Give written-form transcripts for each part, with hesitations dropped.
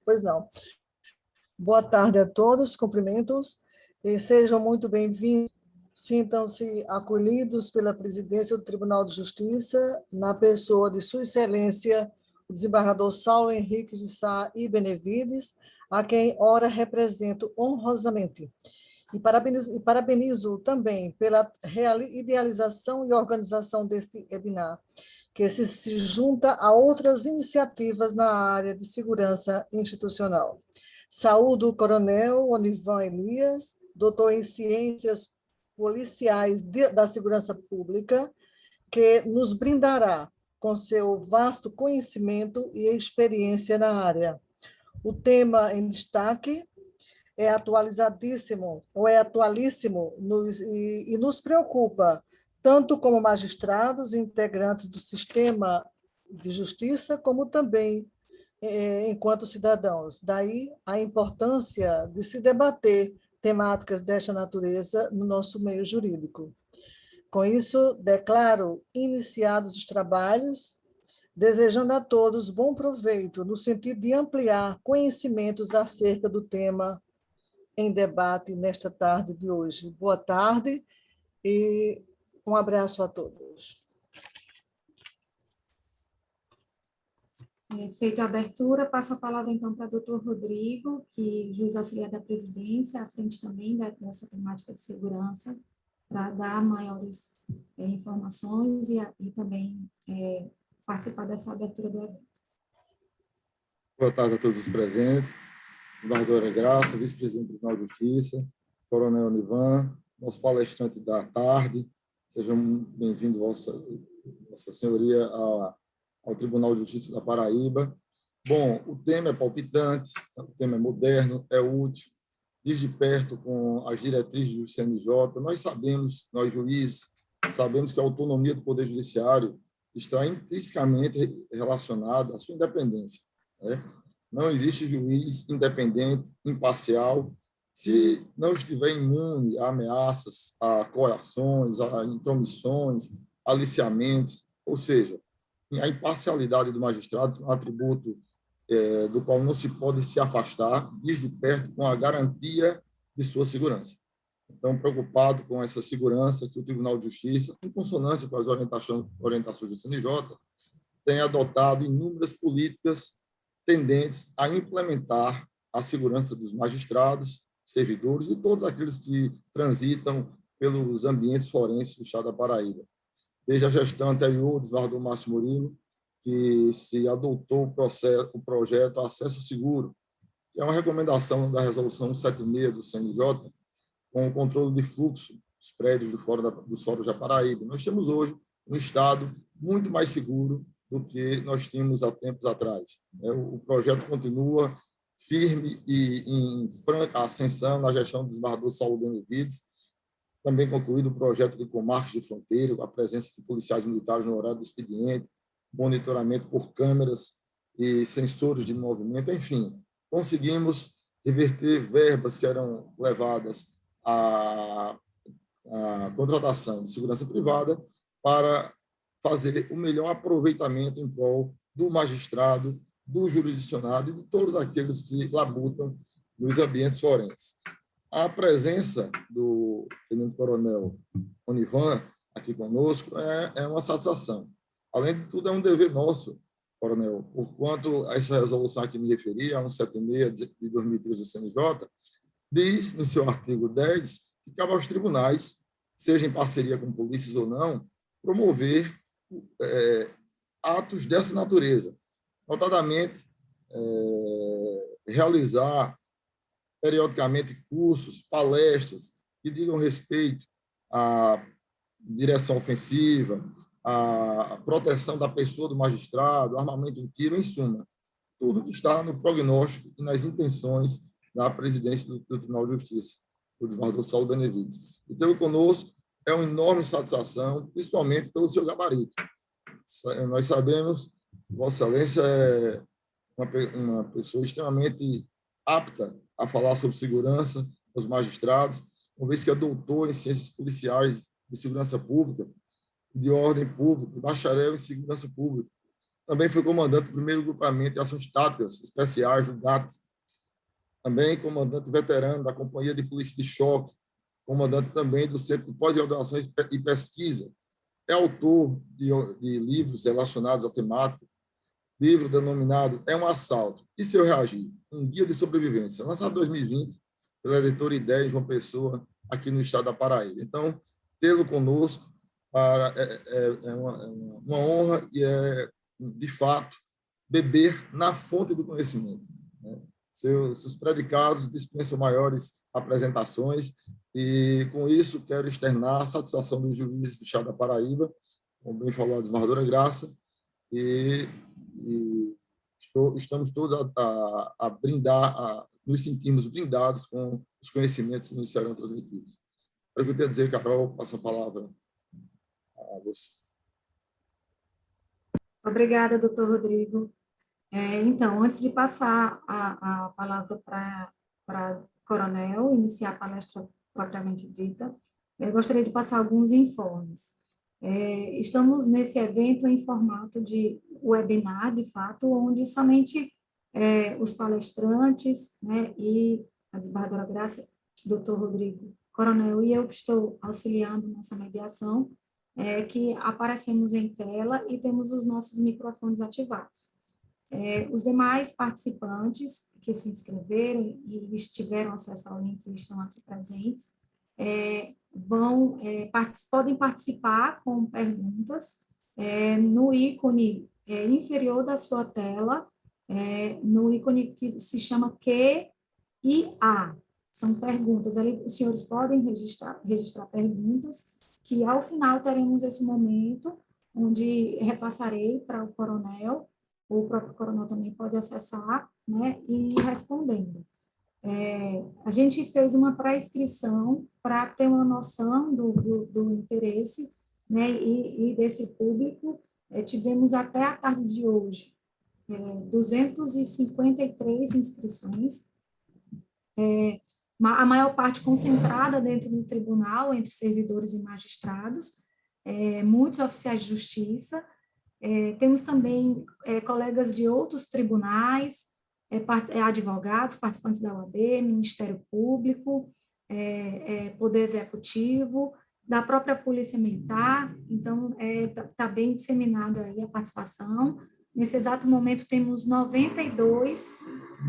Pois não. Boa tarde a todos, cumprimentos, e sejam muito bem-vindos. Sintam-se acolhidos pela presidência do Tribunal de Justiça, na pessoa de Sua Excelência, o desembargador Saulo Henrique de Sá e Benevides, a quem ora represento honrosamente. E parabenizo também pela idealização e organização deste webinar, que se junta a outras iniciativas na área de segurança institucional. Saúdo o Coronel Onivan Elias, doutor em Ciências Policiais da Segurança Pública, que nos brindará com seu vasto conhecimento e experiência na área. O tema em destaque é atualizadíssimo, ou é atualíssimo, e nos preocupa, tanto como magistrados e integrantes do sistema de justiça, como também enquanto cidadãos. Daí a importância de se debater temáticas desta natureza no nosso meio jurídico. Com isso, declaro iniciados os trabalhos, desejando a todos bom proveito, no sentido de ampliar conhecimentos acerca do tema em debate nesta tarde de hoje. Boa tarde e um abraço a todos. Feita a abertura, passo a palavra então para o doutor Rodrigo, que juiz auxiliar da presidência, à frente também dessa temática de segurança, para dar maiores informações e também participar dessa abertura do evento. Boa tarde a todos os presentes. Desembargadora Graça, vice-presidente do Tribunal de Justiça, Coronel Onivan, nosso palestrante da tarde, sejam bem-vindos, Vossa Senhoria, ao Tribunal de Justiça da Paraíba. Bom, o tema é palpitante, o tema é moderno, é útil, diz de perto com as diretrizes do CNJ. Nós sabemos, nós juízes, sabemos que a autonomia do Poder Judiciário está intrinsecamente relacionada à sua independência, né? Não existe juiz independente, imparcial, se não estiver imune a ameaças, a coações, a intromissões, aliciamentos, ou seja, a imparcialidade do magistrado, um atributo do qual não se pode se afastar, diz de perto com a garantia de sua segurança. Então, preocupado com essa segurança que o Tribunal de Justiça, em consonância com as orientações do CNJ, tem adotado inúmeras políticas tendentes a implementar a segurança dos magistrados, servidores e todos aqueles que transitam pelos ambientes forenses do Estado da Paraíba. Desde a gestão anterior do desembargador Márcio Murilo, que se adotou o projeto Acesso Seguro, que é uma recomendação da Resolução 176 do CNJ, com o controle de fluxo dos prédios dos fóruns da Paraíba. Nós temos hoje um Estado muito mais seguro do que nós tínhamos há tempos atrás. O projeto continua firme e em franca ascensão na gestão do desembargador Saulo Benevides. Também concluído o projeto de comarcas de fronteira, a presença de policiais militares no horário do expediente, monitoramento por câmeras e sensores de movimento, enfim, conseguimos reverter verbas que eram levadas à contratação de segurança privada para fazer o melhor aproveitamento em prol do magistrado, do jurisdicionado e de todos aqueles que labutam nos ambientes forenses. A presença do tenente-coronel Onivan aqui conosco é uma satisfação. Além de tudo, é um dever nosso, coronel, porquanto essa resolução a que me referi, a 176 de 2013 do CNJ, diz, no seu artigo 10, que cabe aos tribunais, seja em parceria com polícias ou não, promover atos dessa natureza, notadamente realizar periodicamente cursos, palestras que digam respeito à direção ofensiva, à proteção da pessoa do magistrado, armamento em tiro, em suma, tudo que está no prognóstico e nas intenções da presidência do Tribunal de Justiça, o desembargador Saulo Benevides. E tê-lo conosco é uma enorme satisfação, principalmente pelo seu gabarito. Nós sabemos que Vossa Excelência é uma pessoa extremamente apta a falar sobre segurança aos magistrados, uma vez que é doutor em ciências policiais de segurança pública, de ordem pública, bacharel em segurança pública. Também foi comandante do primeiro grupamento de ações táticas especiais do GAT. Também comandante veterano da Companhia de Polícia de Choque, comandante também do Centro de Pós-Graduação e Pesquisa. É autor de livros relacionados à temática, livro denominado É um Assalto, e se eu reagir? Um Guia de Sobrevivência, lançado em 2020 pela editora Ideia João Pessoa, aqui no estado da Paraíba. Então, tê-lo conosco é uma honra e é, de fato, beber na fonte do conhecimento. Né? Seus predicados dispensam maiores apresentações e, com isso, quero externar a satisfação dos juízes do estado da Paraíba, como bem falou a desembargadora Graça, e estamos todos a brindar, nos sentimos brindados com os conhecimentos que nos serão transmitidos. Eu queria dizer, Carol, passo a palavra a você. Obrigada, doutor Rodrigo. Então, antes de passar a palavra para o coronel, iniciar a palestra propriamente dita, eu gostaria de passar alguns informes. Estamos nesse evento em formato de webinar, de fato, onde somente os palestrantes, né, e a desembargadora Graça, doutor Rodrigo, coronel, e eu que estou auxiliando nessa mediação, que aparecemos em tela e temos os nossos microfones ativados. Os demais participantes que se inscreveram e tiveram acesso ao link e estão aqui presentes, podem participar com perguntas no ícone inferior da sua tela, no ícone que se chama Q e A. São perguntas, ali os senhores podem registrar perguntas, que ao final teremos esse momento onde repassarei para o coronel, o próprio coronel também pode acessar, né, e ir respondendo. A gente fez uma pré-inscrição para ter uma noção do interesse, né, e desse público. Tivemos até a tarde de hoje 253 inscrições, a maior parte concentrada dentro do tribunal, entre servidores e magistrados, muitos oficiais de justiça. Temos também colegas de outros tribunais, advogados, participantes da OAB, Ministério Público, Poder Executivo, da própria Polícia Militar. Então, está bem disseminado aí a participação. Nesse exato momento, temos 92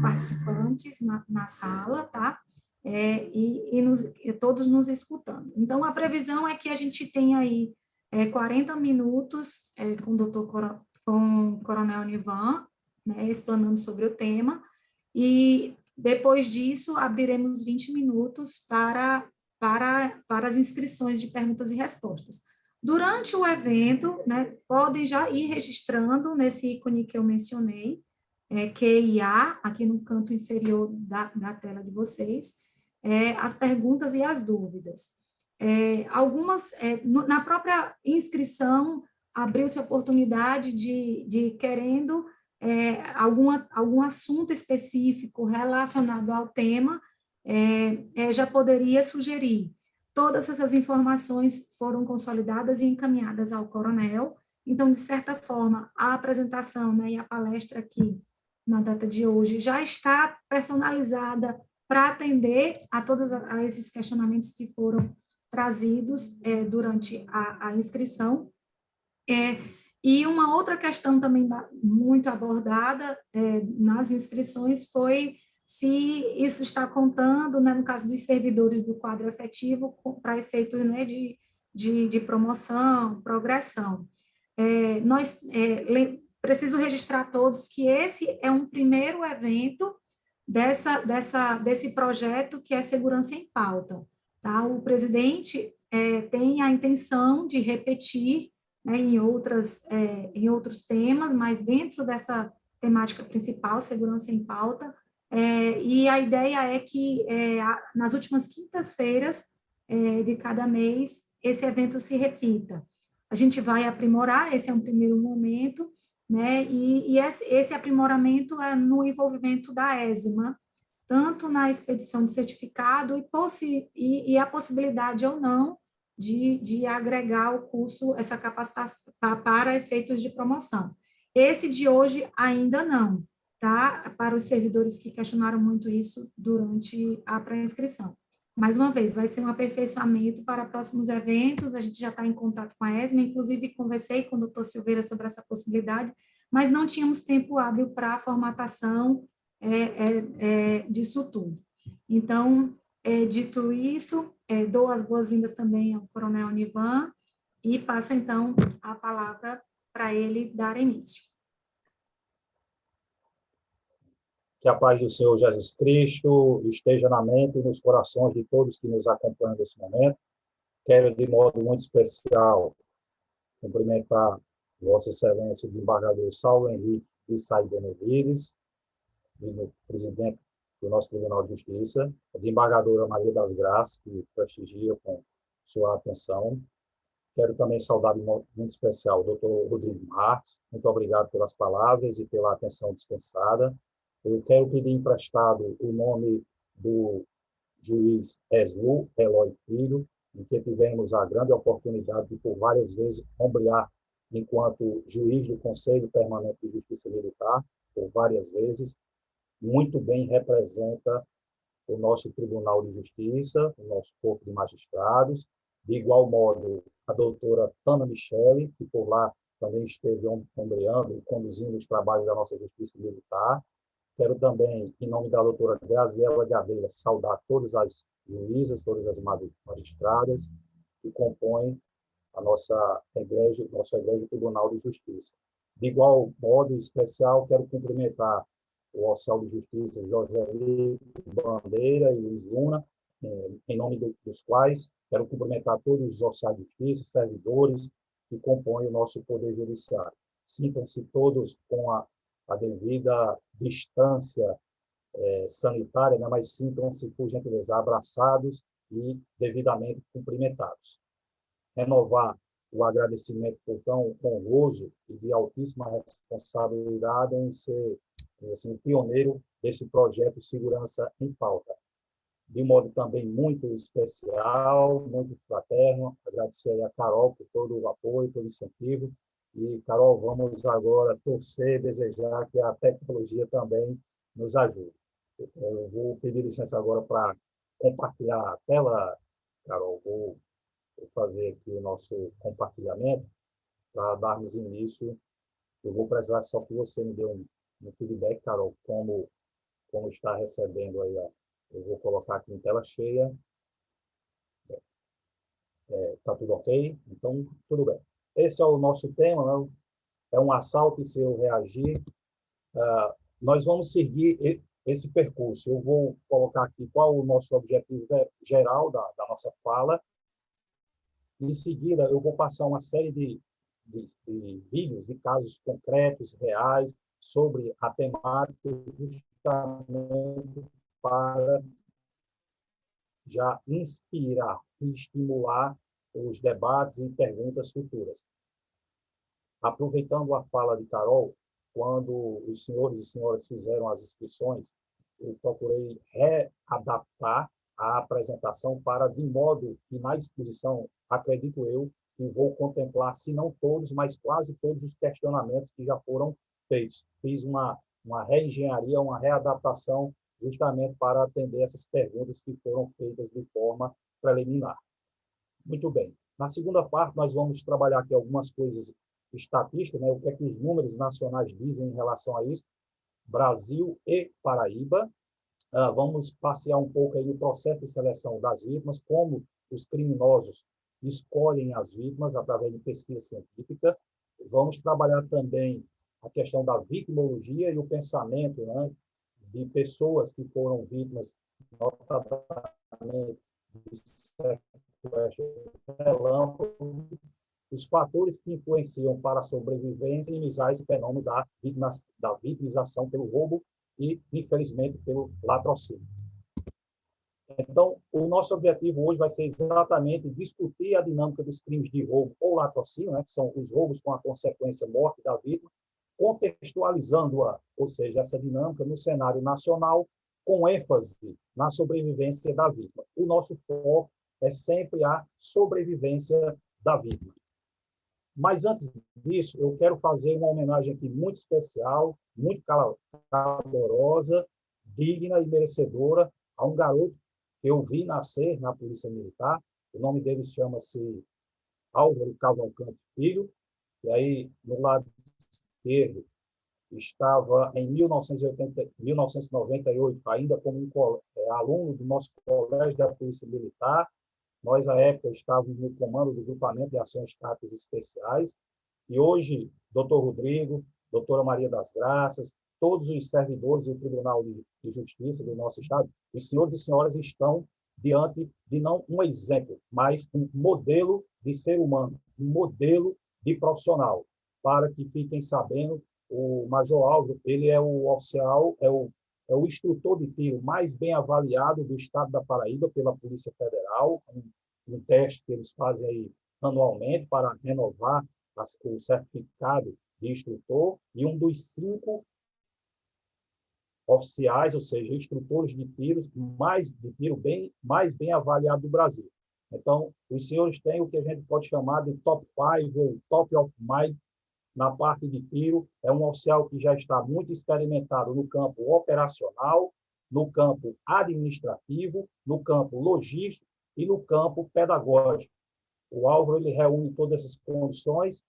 participantes na sala, tá? E todos nos escutando. Então, a previsão é que a gente tenha aí 40 minutos com o coronel Nivan, né, explanando sobre o tema, e depois disso abriremos 20 minutos para as inscrições de perguntas e respostas. Durante o evento, né, podem já ir registrando nesse ícone que eu mencionei, QIA, aqui no canto inferior da tela de vocês, as perguntas e as dúvidas. Na própria inscrição, abriu-se a oportunidade de querendo algum assunto específico relacionado ao tema, já poderia sugerir. Todas essas informações foram consolidadas e encaminhadas ao coronel. Então, de certa forma, a apresentação, né, e a palestra aqui, na data de hoje, já está personalizada para atender a todos esses questionamentos que foram trazidos durante a inscrição. E uma outra questão também muito abordada nas inscrições foi se isso está contando, né, no caso dos servidores do quadro efetivo, para efeito, né, de promoção, progressão. Preciso registrar a todos que esse é um primeiro evento desse projeto que é Segurança em Pauta. Tá? O presidente tem a intenção de repetir, né, em outros temas, mas dentro dessa temática principal, Segurança em Pauta, e a ideia é que nas últimas quintas-feiras de cada mês, esse evento se repita. A gente vai aprimorar, esse é um primeiro momento, né, e esse aprimoramento é no envolvimento da ESMA, tanto na expedição de certificado e a possibilidade ou não de agregar o curso, essa capacitação para efeitos de promoção. Esse de hoje ainda não, tá? Para os servidores que questionaram muito isso durante a pré-inscrição. Mais uma vez, vai ser um aperfeiçoamento para próximos eventos, a gente já está em contato com a ESMA, inclusive conversei com o doutor Silveira sobre essa possibilidade, mas não tínhamos tempo hábil para a formatação disso tudo. Então, dito isso, dou as boas-vindas também ao Coronel Nivan e passo, então, a palavra para ele dar início. Que a paz do Senhor Jesus Cristo esteja na mente e nos corações de todos que nos acompanham nesse momento. Quero, de modo muito especial, cumprimentar Vossa Excelência, o desembargador Saulo Henrique de Sá Benevides, o presidente do nosso Tribunal de Justiça, a desembargadora Maria das Graças, que prestigia com sua atenção. Quero também saudar de modo muito especial o doutor Rodrigo Marques. Muito obrigado pelas palavras e pela atenção dispensada. Eu quero pedir emprestado o nome do juiz Eslu Eloy Filho, em que tivemos a grande oportunidade de, por várias vezes, ombrear enquanto juiz do Conselho Permanente de Justiça Militar, por várias vezes. Muito bem representa o nosso Tribunal de Justiça, o nosso corpo de magistrados. De igual modo, a doutora Tana Michele, que por lá também esteve ombreando e conduzindo os trabalhos da nossa Justiça Militar. Quero também, em nome da doutora Graziela Gabeira, saudar todas as juízas, todas as magistradas que compõem a nossa Igreja, nosso Igreja Tribunal de Justiça. De igual modo especial, quero cumprimentar o oficial de Justiça José Bandeira e Luiz Luna, em nome dos quais quero cumprimentar todos os oficiais de Justiça, servidores que compõem o nosso Poder Judiciário. Sintam-se todos com a devida distância sanitária, né, mas sintam-se, por gentileza, abraçados e devidamente cumprimentados. Renovar o agradecimento por tão honroso e de altíssima responsabilidade em ser, assim, o pioneiro desse projeto Segurança em Pauta. De modo também muito especial, muito fraterno, agradecer a Carol por todo o apoio, todo o incentivo. E, Carol, vamos agora torcer, desejar que a tecnologia também nos ajude. Eu vou pedir licença agora para compartilhar a tela, Carol. Vou fazer aqui o nosso compartilhamento para darmos início. Eu vou precisar só que você me dê um feedback, Carol, como está recebendo aí. Eu vou colocar aqui em tela cheia. Está tudo ok? Então, tudo bem. Esse é o nosso tema, né? É um assalto e se eu reagir. Nós vamos seguir esse percurso. Eu vou colocar aqui qual o nosso objetivo geral da nossa fala. Em seguida, eu vou passar uma série de vídeos, de casos concretos, reais, sobre a temática, justamente para já inspirar e estimular os debates e perguntas futuras. Aproveitando a fala de Carol, quando os senhores e senhoras fizeram as inscrições, eu procurei readaptar a apresentação para, de modo que na exposição, acredito eu, que vou contemplar, se não todos, mas quase todos os questionamentos que já foram feitos. Fiz uma reengenharia, uma readaptação, justamente para atender essas perguntas que foram feitas de forma preliminar. Muito bem. Na segunda parte, nós vamos trabalhar aqui algumas coisas estatísticas, né? O que é que os números nacionais dizem em relação a isso, Brasil e Paraíba. Vamos passear um pouco aí no processo de seleção das vítimas, como os criminosos escolhem as vítimas através de pesquisa científica. Vamos trabalhar também a questão da vitimologia e o pensamento, né, de pessoas que foram vítimas, notadamente, de sequestro relâmpago, os fatores que influenciam para a sobrevivência e minimizar esse fenômeno da vitimização pelo roubo e, infelizmente, pelo latrocínio. Então, o nosso objetivo hoje vai ser exatamente discutir a dinâmica dos crimes de roubo ou latrocínio, né, que são os roubos com a consequência morte da vítima, contextualizando-a, ou seja, essa dinâmica no cenário nacional, com ênfase na sobrevivência da vítima. O nosso foco é sempre a sobrevivência da vítima. Mas, antes disso, eu quero fazer uma homenagem aqui muito especial, muito calorosa, digna e merecedora a um garoto que eu vi nascer na Polícia Militar. O nome dele chama-se Álvaro Cavalcante Filho, e aí, no lado esquerdo, estava em 1998, ainda como aluno do nosso colégio da Polícia Militar. Nós, à época, estávamos no comando do Grupamento de Ações Táticas Especiais, e hoje, doutor Rodrigo, doutora Maria das Graças, todos os servidores do Tribunal de Justiça do nosso Estado, os senhores e senhoras estão diante de não um exemplo, mas um modelo de ser humano, um modelo de profissional, para que fiquem sabendo. O Major Álvaro, ele é o oficial, é o instrutor de tiro mais bem avaliado do estado da Paraíba pela Polícia Federal, um teste que eles fazem aí anualmente para renovar o certificado de instrutor, e um dos 5 oficiais, ou seja, instrutores de tiro mais bem avaliado do Brasil. Então, os senhores têm o que a gente pode chamar de top 5 ou top of mind na parte de tiro. É um oficial que já está muito experimentado no campo operacional, no campo administrativo, no campo logístico e no campo pedagógico. O Álvaro, ele reúne todas essas condições,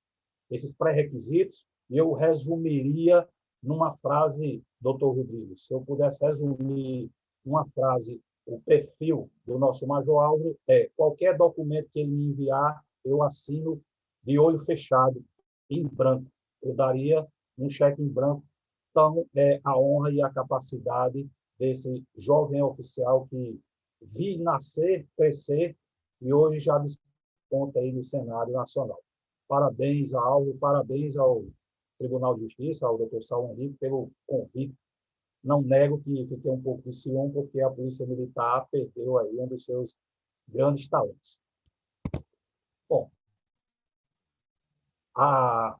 esses pré-requisitos, e eu resumiria numa frase, doutor Rodrigo, se eu pudesse resumir uma frase, o perfil do nosso Major Álvaro qualquer documento que ele me enviar, eu assino de olho fechado, em branco. Eu daria um cheque em branco. Então, é a honra e a capacidade desse jovem oficial que vi nascer, crescer e hoje já desponta aí no cenário nacional. Parabéns a Álvaro, parabéns ao Tribunal de Justiça, ao doutor Saulo Henrique, pelo convite. Não nego que fiquei um pouco de ciúme, porque a Polícia Militar perdeu aí um dos seus grandes talentos. Bom, a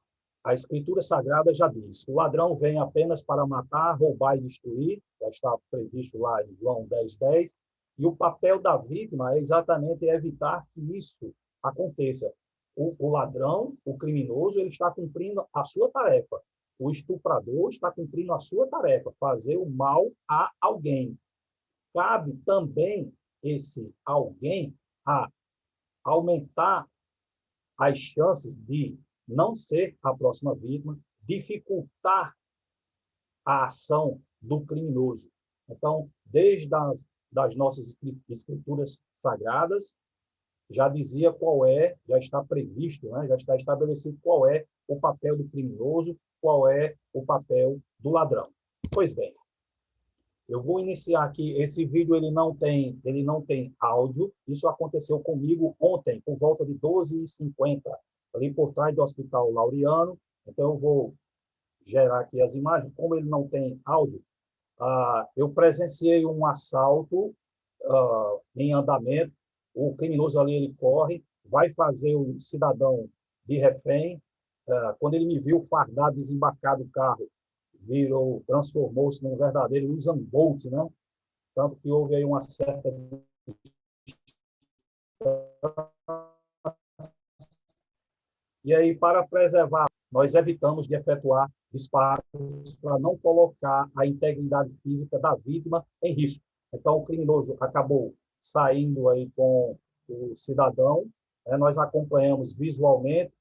Escritura Sagrada já diz: o ladrão vem apenas para matar, roubar e destruir, já está previsto lá em João 10:10, e o papel da vítima é exatamente evitar que isso aconteça. O ladrão, o criminoso, ele está cumprindo a sua tarefa. O estuprador está cumprindo a sua tarefa, fazer o mal a alguém. Cabe também esse alguém a aumentar as chances de não ser a próxima vítima, dificultar a ação do criminoso. Então, desde das nossas escrituras sagradas, já dizia já está previsto, né? Já está estabelecido qual é o papel do criminoso, qual é o papel do ladrão. Pois bem, eu vou iniciar aqui. Esse vídeo ele não tem áudio. Isso aconteceu comigo ontem, por volta de 12h50, ali por trás do Hospital Laureano. Então, eu vou gerar aqui as imagens. Como ele não tem áudio, eu presenciei um assalto em andamento. O criminoso ali, ele corre, vai fazer o cidadão de refém. Quando ele me viu fardado, desembarcado do carro, transformou-se num verdadeiro Usain Bolt, né? Tanto que houve aí uma certa... E aí, para preservar, nós evitamos de efetuar disparos para não colocar a integridade física da vítima em risco. Então, o criminoso acabou saindo aí com o cidadão, nós acompanhamos visualmente,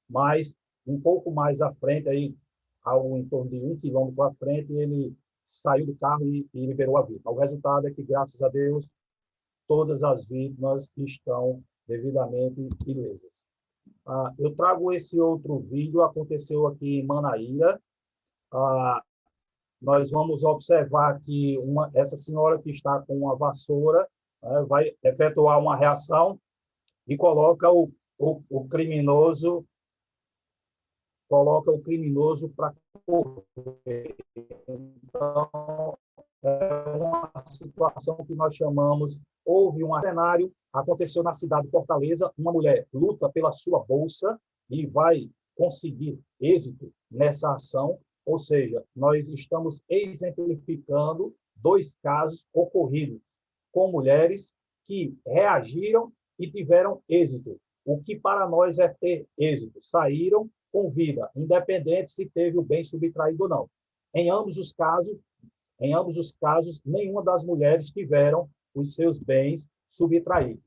mas um pouco mais à frente, aí, em torno de 1 quilômetro à frente, ele saiu do carro e liberou a vítima. O resultado é que, graças a Deus, todas as vítimas estão devidamente ilesas. Eu trago esse outro vídeo, aconteceu aqui em Manaíra. Nós vamos observar que essa senhora que está com uma vassoura vai efetuar uma reação e coloca o criminoso para correr. Então, é uma situação que nós chamamos, houve um cenário, aconteceu na cidade de Fortaleza, uma mulher luta pela sua bolsa e vai conseguir êxito nessa ação, ou seja, nós estamos exemplificando 2 casos ocorridos com mulheres que reagiram e tiveram êxito. o que para nós é ter êxito. Saíram com vida, independente se teve o bem subtraído ou não. Em ambos os casos, nenhuma das mulheres tiveram os seus bens subtraídos.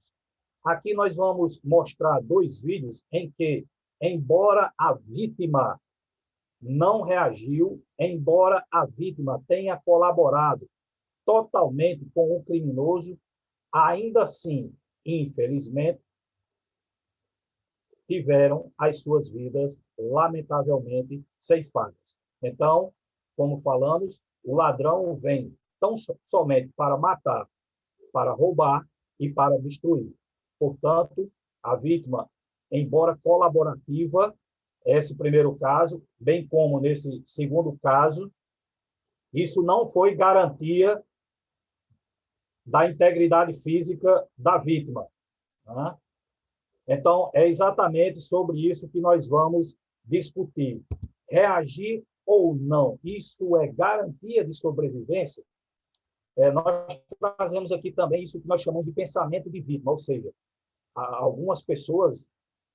Aqui nós vamos mostrar 2 vídeos em que, embora a vítima não reagiu, embora a vítima tenha colaborado totalmente com o criminoso, ainda assim, infelizmente, tiveram as suas vidas, lamentavelmente, ceifadas. Então, como falamos, o ladrão vem tão somente para matar, para roubar e para destruir. Portanto, a vítima, embora colaborativa, esse primeiro caso, bem como nesse segundo caso, isso não foi garantia da integridade física da vítima. Né? Então, é exatamente sobre isso que nós vamos discutir. Reagir ou não, isso é garantia de sobrevivência? Nós trazemos aqui também isso que nós chamamos de pensamento de vítima, ou seja, algumas pessoas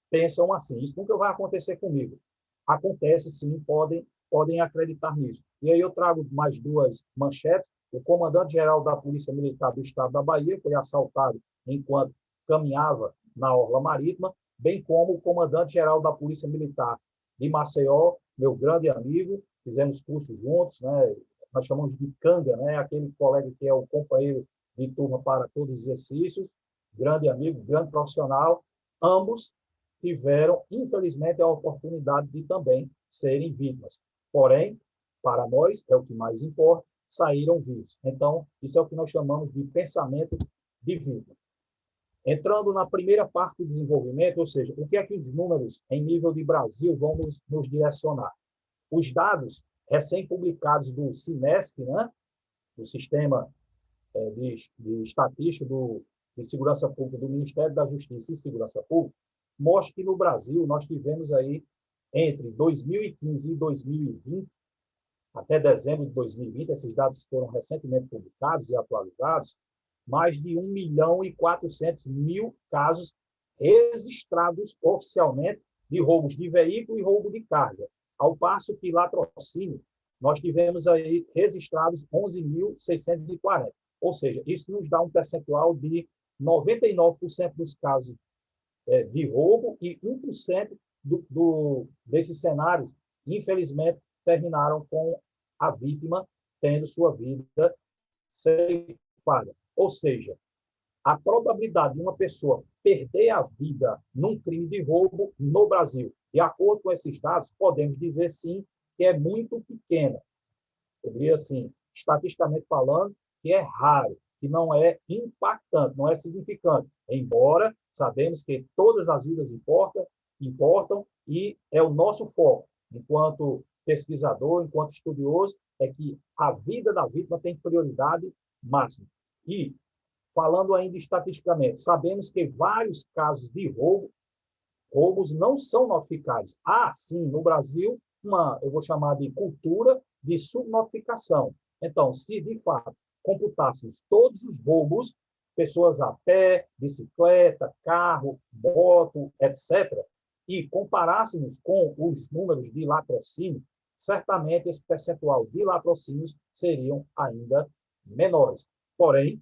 pensam assim, isso nunca vai acontecer comigo. Acontece sim, podem acreditar nisso. E aí eu trago mais 2 manchetes. O comandante-geral da Polícia Militar do Estado da Bahia foi assaltado enquanto caminhava na orla marítima, bem como o comandante-geral da Polícia Militar de Maceió, meu grande amigo, fizemos cursos juntos, né? Nós chamamos de canga, né? Aquele colega que é o companheiro de turma para todos os exercícios, grande amigo, grande profissional, ambos tiveram, infelizmente, a oportunidade de também serem vítimas. Porém, para nós, é o que mais importa, saíram vivos. Então, isso é o que nós chamamos de pensamento de vítima. Entrando na primeira parte do desenvolvimento, ou seja, o que é que os números em nível de Brasil vão nos direcionar? Os dados recém-publicados do SINESP, né, do Sistema de Estatística de Segurança Pública do Ministério da Justiça e Segurança Pública, mostra que no Brasil nós tivemos aí, entre 2015 e 2020, até dezembro de 2020, esses dados foram recentemente publicados e atualizados, mais de 1.400.000 casos registrados oficialmente de roubos de veículo e roubo de carga, ao passo que latrocínio nós tivemos aí registrados 11.640. Ou seja, isso nos dá um percentual de 99% dos casos de roubo e 1% desses cenários, infelizmente, terminaram com a vítima tendo sua vida ceifada. Ou seja, a probabilidade de uma pessoa perder a vida num crime de roubo no Brasil, de acordo com esses dados, podemos dizer sim que é muito pequena. Eu diria assim, estatisticamente falando, que é raro, que não é impactante, não é significante, embora sabemos que todas as vidas importam e é o nosso foco, enquanto pesquisador, enquanto estudioso, é que a vida da vítima tem prioridade máxima. E, falando ainda estatisticamente, sabemos que vários casos de roubos não são notificados. Há, sim, no Brasil, eu vou chamar de cultura de subnotificação. Então, se de fato computássemos todos os roubos, pessoas a pé, bicicleta, carro, moto, etc., e comparássemos com os números de latrocínio, certamente esse percentual de latrocínios seriam ainda menores. Porém,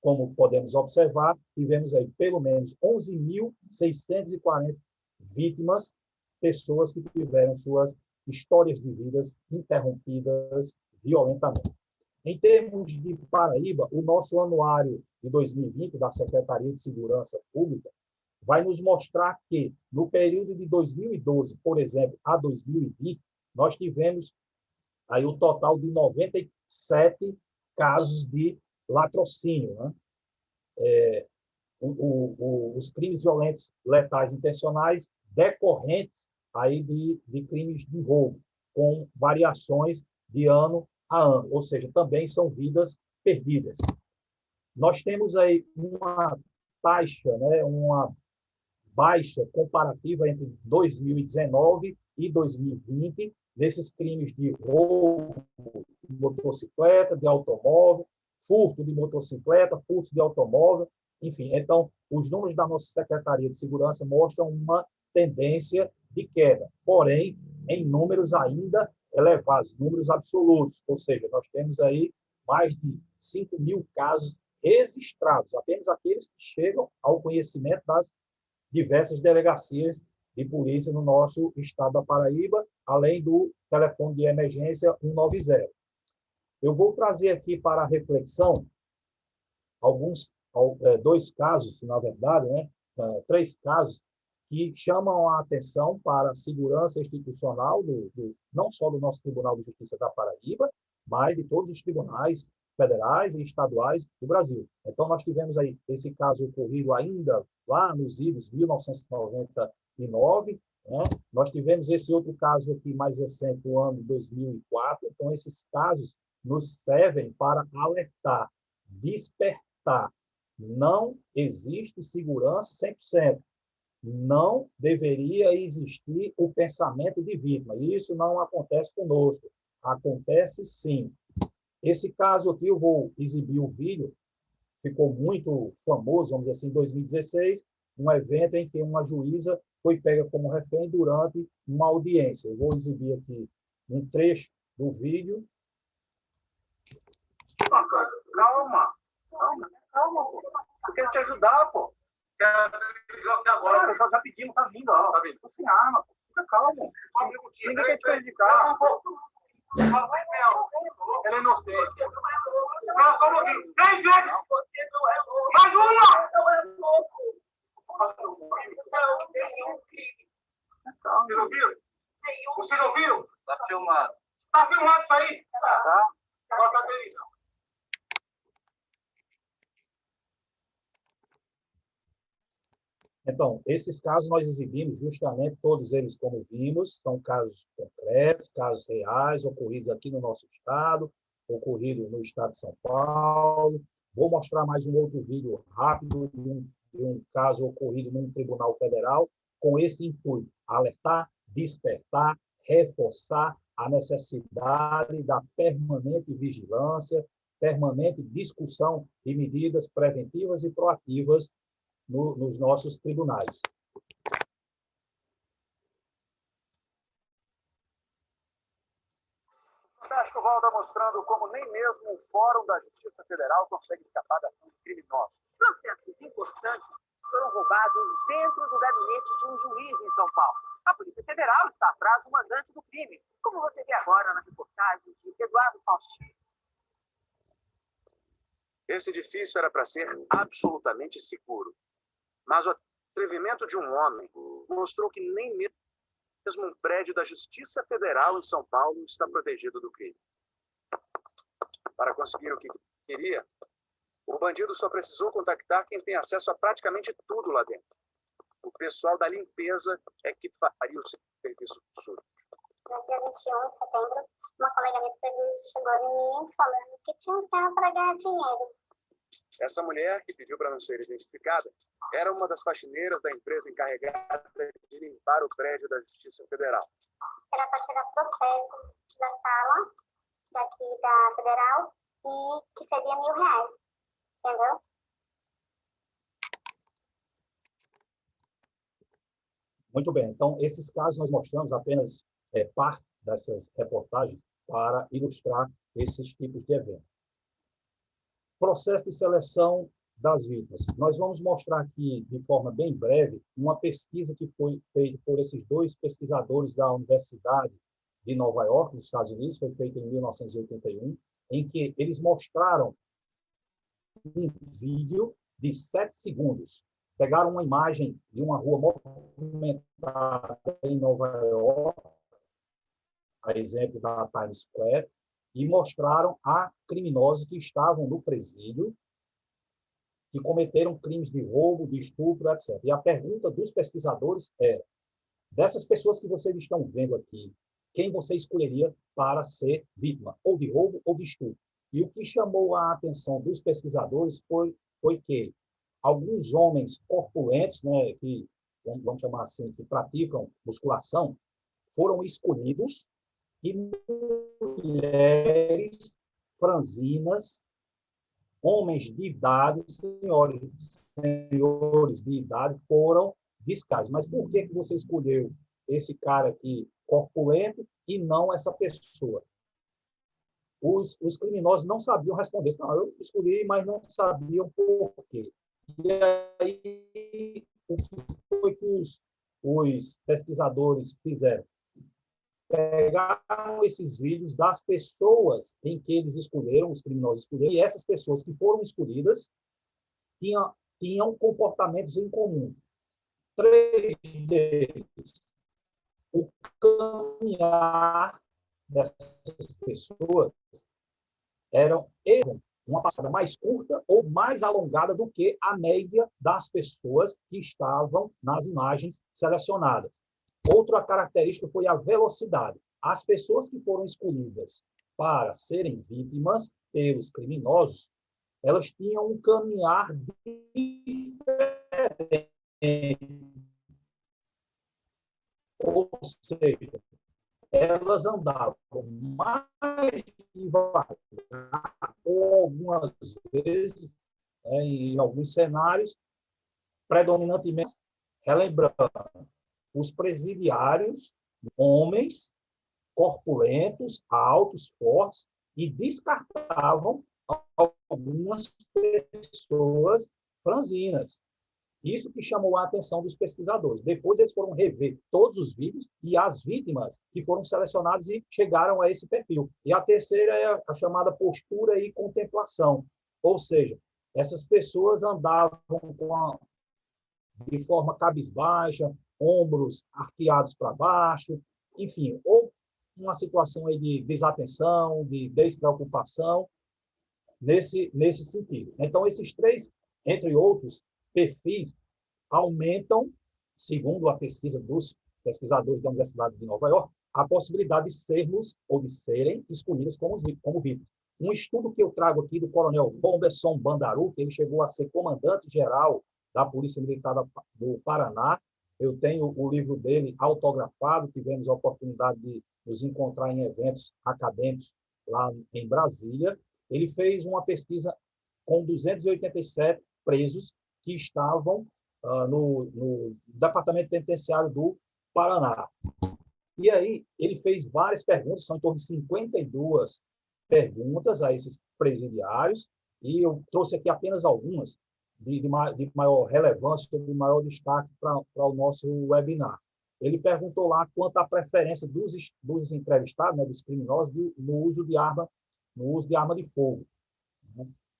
como podemos observar, tivemos aí pelo menos 11.640 vítimas, pessoas que tiveram suas histórias de vidas interrompidas violentamente. Em termos de Paraíba, o nosso anuário de 2020 da Secretaria de Segurança Pública vai nos mostrar que, no período de 2012, por exemplo, a 2020, nós tivemos aí o total de 97 casos de latrocínio, né? Os crimes violentos letais intencionais decorrentes aí de crimes de roubo, com variações de ano a ano, ou seja, também são vidas perdidas. Nós temos aí uma taxa, né, uma baixa comparativa entre 2019 e 2020, desses crimes de roubo de motocicleta, de automóvel, furto de motocicleta, furto de automóvel, enfim. Então, os números da nossa Secretaria de Segurança mostram uma tendência de queda, porém, em números ainda elevados, números absolutos, ou seja, nós temos aí mais de 5.000 casos registrados, apenas aqueles que chegam ao conhecimento das diversas delegacias de polícia no nosso estado da Paraíba, além do telefone de emergência 190. Eu vou trazer aqui para a reflexão dois casos, na verdade, né? 3 casos, que chamam a atenção para a segurança institucional, não só do nosso Tribunal de Justiça da Paraíba, mas de todos os tribunais federais e estaduais do Brasil. Então, nós tivemos aí esse caso ocorrido ainda lá nos idos 1999, né? Nós tivemos esse outro caso aqui mais recente, no ano 2004. Então, esses casos nos servem para alertar, despertar. Não existe segurança 100%. Não deveria existir o pensamento de vítima. Isso não acontece conosco. Acontece sim. Esse caso aqui, eu vou exibir o vídeo, ficou muito famoso, vamos dizer assim, em 2016, um evento em que uma juíza foi pega como refém durante uma audiência. Eu vou exibir aqui um trecho do vídeo. Calma. Eu quero te ajudar, pô. Agora, já pedimos, tá vindo, ó. Tá vindo. Não se arma, pô. Fica calmo. Ninguém quer te prejudicar. Ela é inocente. Não, só um pouquinho. 10 vezes! Mais uma! Você não viu? Você não viu? Tá filmado. Tá filmado isso aí? Tá. Agora tá televisão. Então, esses casos nós exibimos justamente, todos eles, como vimos, são casos concretos, casos reais, ocorridos aqui no nosso estado, ocorridos no estado de São Paulo. Vou mostrar mais um outro vídeo rápido de um caso ocorrido num tribunal federal, com esse intuito: alertar, despertar, reforçar a necessidade da permanente vigilância, permanente discussão de medidas preventivas e proativas nos nossos tribunais. Fantástico, Valda, mostrando como nem mesmo um fórum da Justiça Federal consegue escapar da ação de criminosos. Processos importantes foram roubados dentro do gabinete de um juiz em São Paulo. A Polícia Federal está atrás do mandante do crime, como você vê agora na reportagem de Eduardo Faustino. Esse edifício era para ser absolutamente seguro. Mas o atrevimento de um homem mostrou que nem mesmo um prédio da Justiça Federal em São Paulo está protegido do crime. Para conseguir o que queria, o bandido só precisou contactar quem tem acesso a praticamente tudo lá dentro. O pessoal da limpeza é que faria o serviço sujo. No dia 21 de setembro, uma colega minha de serviço chegou em mim falando que tinha um esquema para ganhar dinheiro. Essa mulher, que pediu para não ser identificada, era uma das faxineiras da empresa encarregada de limpar o prédio da Justiça Federal. Era para tirar processo da sala, daqui da Federal, e que seria R$1.000, entendeu? Muito bem. Então, esses casos nós mostramos apenas parte dessas reportagens para ilustrar esses tipos de eventos. Processo de seleção das vítimas. Nós vamos mostrar aqui, de forma bem breve, uma pesquisa que foi feita por esses 2 pesquisadores da Universidade de Nova York, nos Estados Unidos, foi feita em 1981, em que eles mostraram um vídeo de 7 segundos. Pegaram uma imagem de uma rua movimentada em Nova York, a exemplo da Times Square, e mostraram a criminosos que estavam no presídio, que cometeram crimes de roubo, de estupro, etc. E a pergunta dos pesquisadores é: dessas pessoas que vocês estão vendo aqui, quem você escolheria para ser vítima, ou de roubo ou de estupro? E o que chamou a atenção dos pesquisadores foi que alguns homens corpulentos, né, que, vamos chamar assim, que praticam musculação, foram escolhidos, e mulheres franzinas, homens de idade, senhores senhores de idade foram descartes. Mas por que você escolheu esse cara aqui corpulento e não essa pessoa? Os criminosos não sabiam responder. Não, eu escolhi, mas não sabiam por quê. E aí, o que foi que os pesquisadores fizeram? Pegaram esses vídeos das pessoas em que eles escolheram, os criminosos escolheram, e essas pessoas que foram escolhidas tinham comportamentos em comum. 3 deles. O caminhar dessas pessoas eram uma passada mais curta ou mais alongada do que a média das pessoas que estavam nas imagens selecionadas. Outra característica foi a velocidade. As pessoas que foram escolhidas para serem vítimas pelos criminosos, elas tinham um caminhar diferente. Ou seja, elas andavam mais devagar, ou algumas vezes, em alguns cenários, predominantemente, relembrando, os presidiários, homens corpulentos, altos, fortes, e descartavam algumas pessoas franzinas. Isso que chamou a atenção dos pesquisadores. Depois eles foram rever todos os vídeos e as vítimas que foram selecionadas e chegaram a esse perfil. E a terceira é a chamada postura e contemplação. Ou seja, essas pessoas andavam de forma cabisbaixa, ombros arqueados para baixo, enfim, ou uma situação aí de desatenção, de despreocupação, nesse sentido. Então, esses 3, entre outros, perfis aumentam, segundo a pesquisa dos pesquisadores da Universidade de Nova York, a possibilidade de sermos ou de serem escolhidos como vítimas. Um estudo que eu trago aqui do coronel Roberson Bandaru, que ele chegou a ser comandante-geral da Polícia Militar do Paraná. Eu tenho o livro dele autografado, tivemos a oportunidade de nos encontrar em eventos acadêmicos lá em Brasília. Ele fez uma pesquisa com 287 presos que estavam no Departamento Penitenciário do Paraná. E aí ele fez várias perguntas, são em torno de 52 perguntas a esses presidiários, e eu trouxe aqui apenas algumas de maior relevância, de maior destaque para o nosso webinar. Ele perguntou lá quanto à preferência dos entrevistados, né, dos criminosos, no uso de arma de fogo.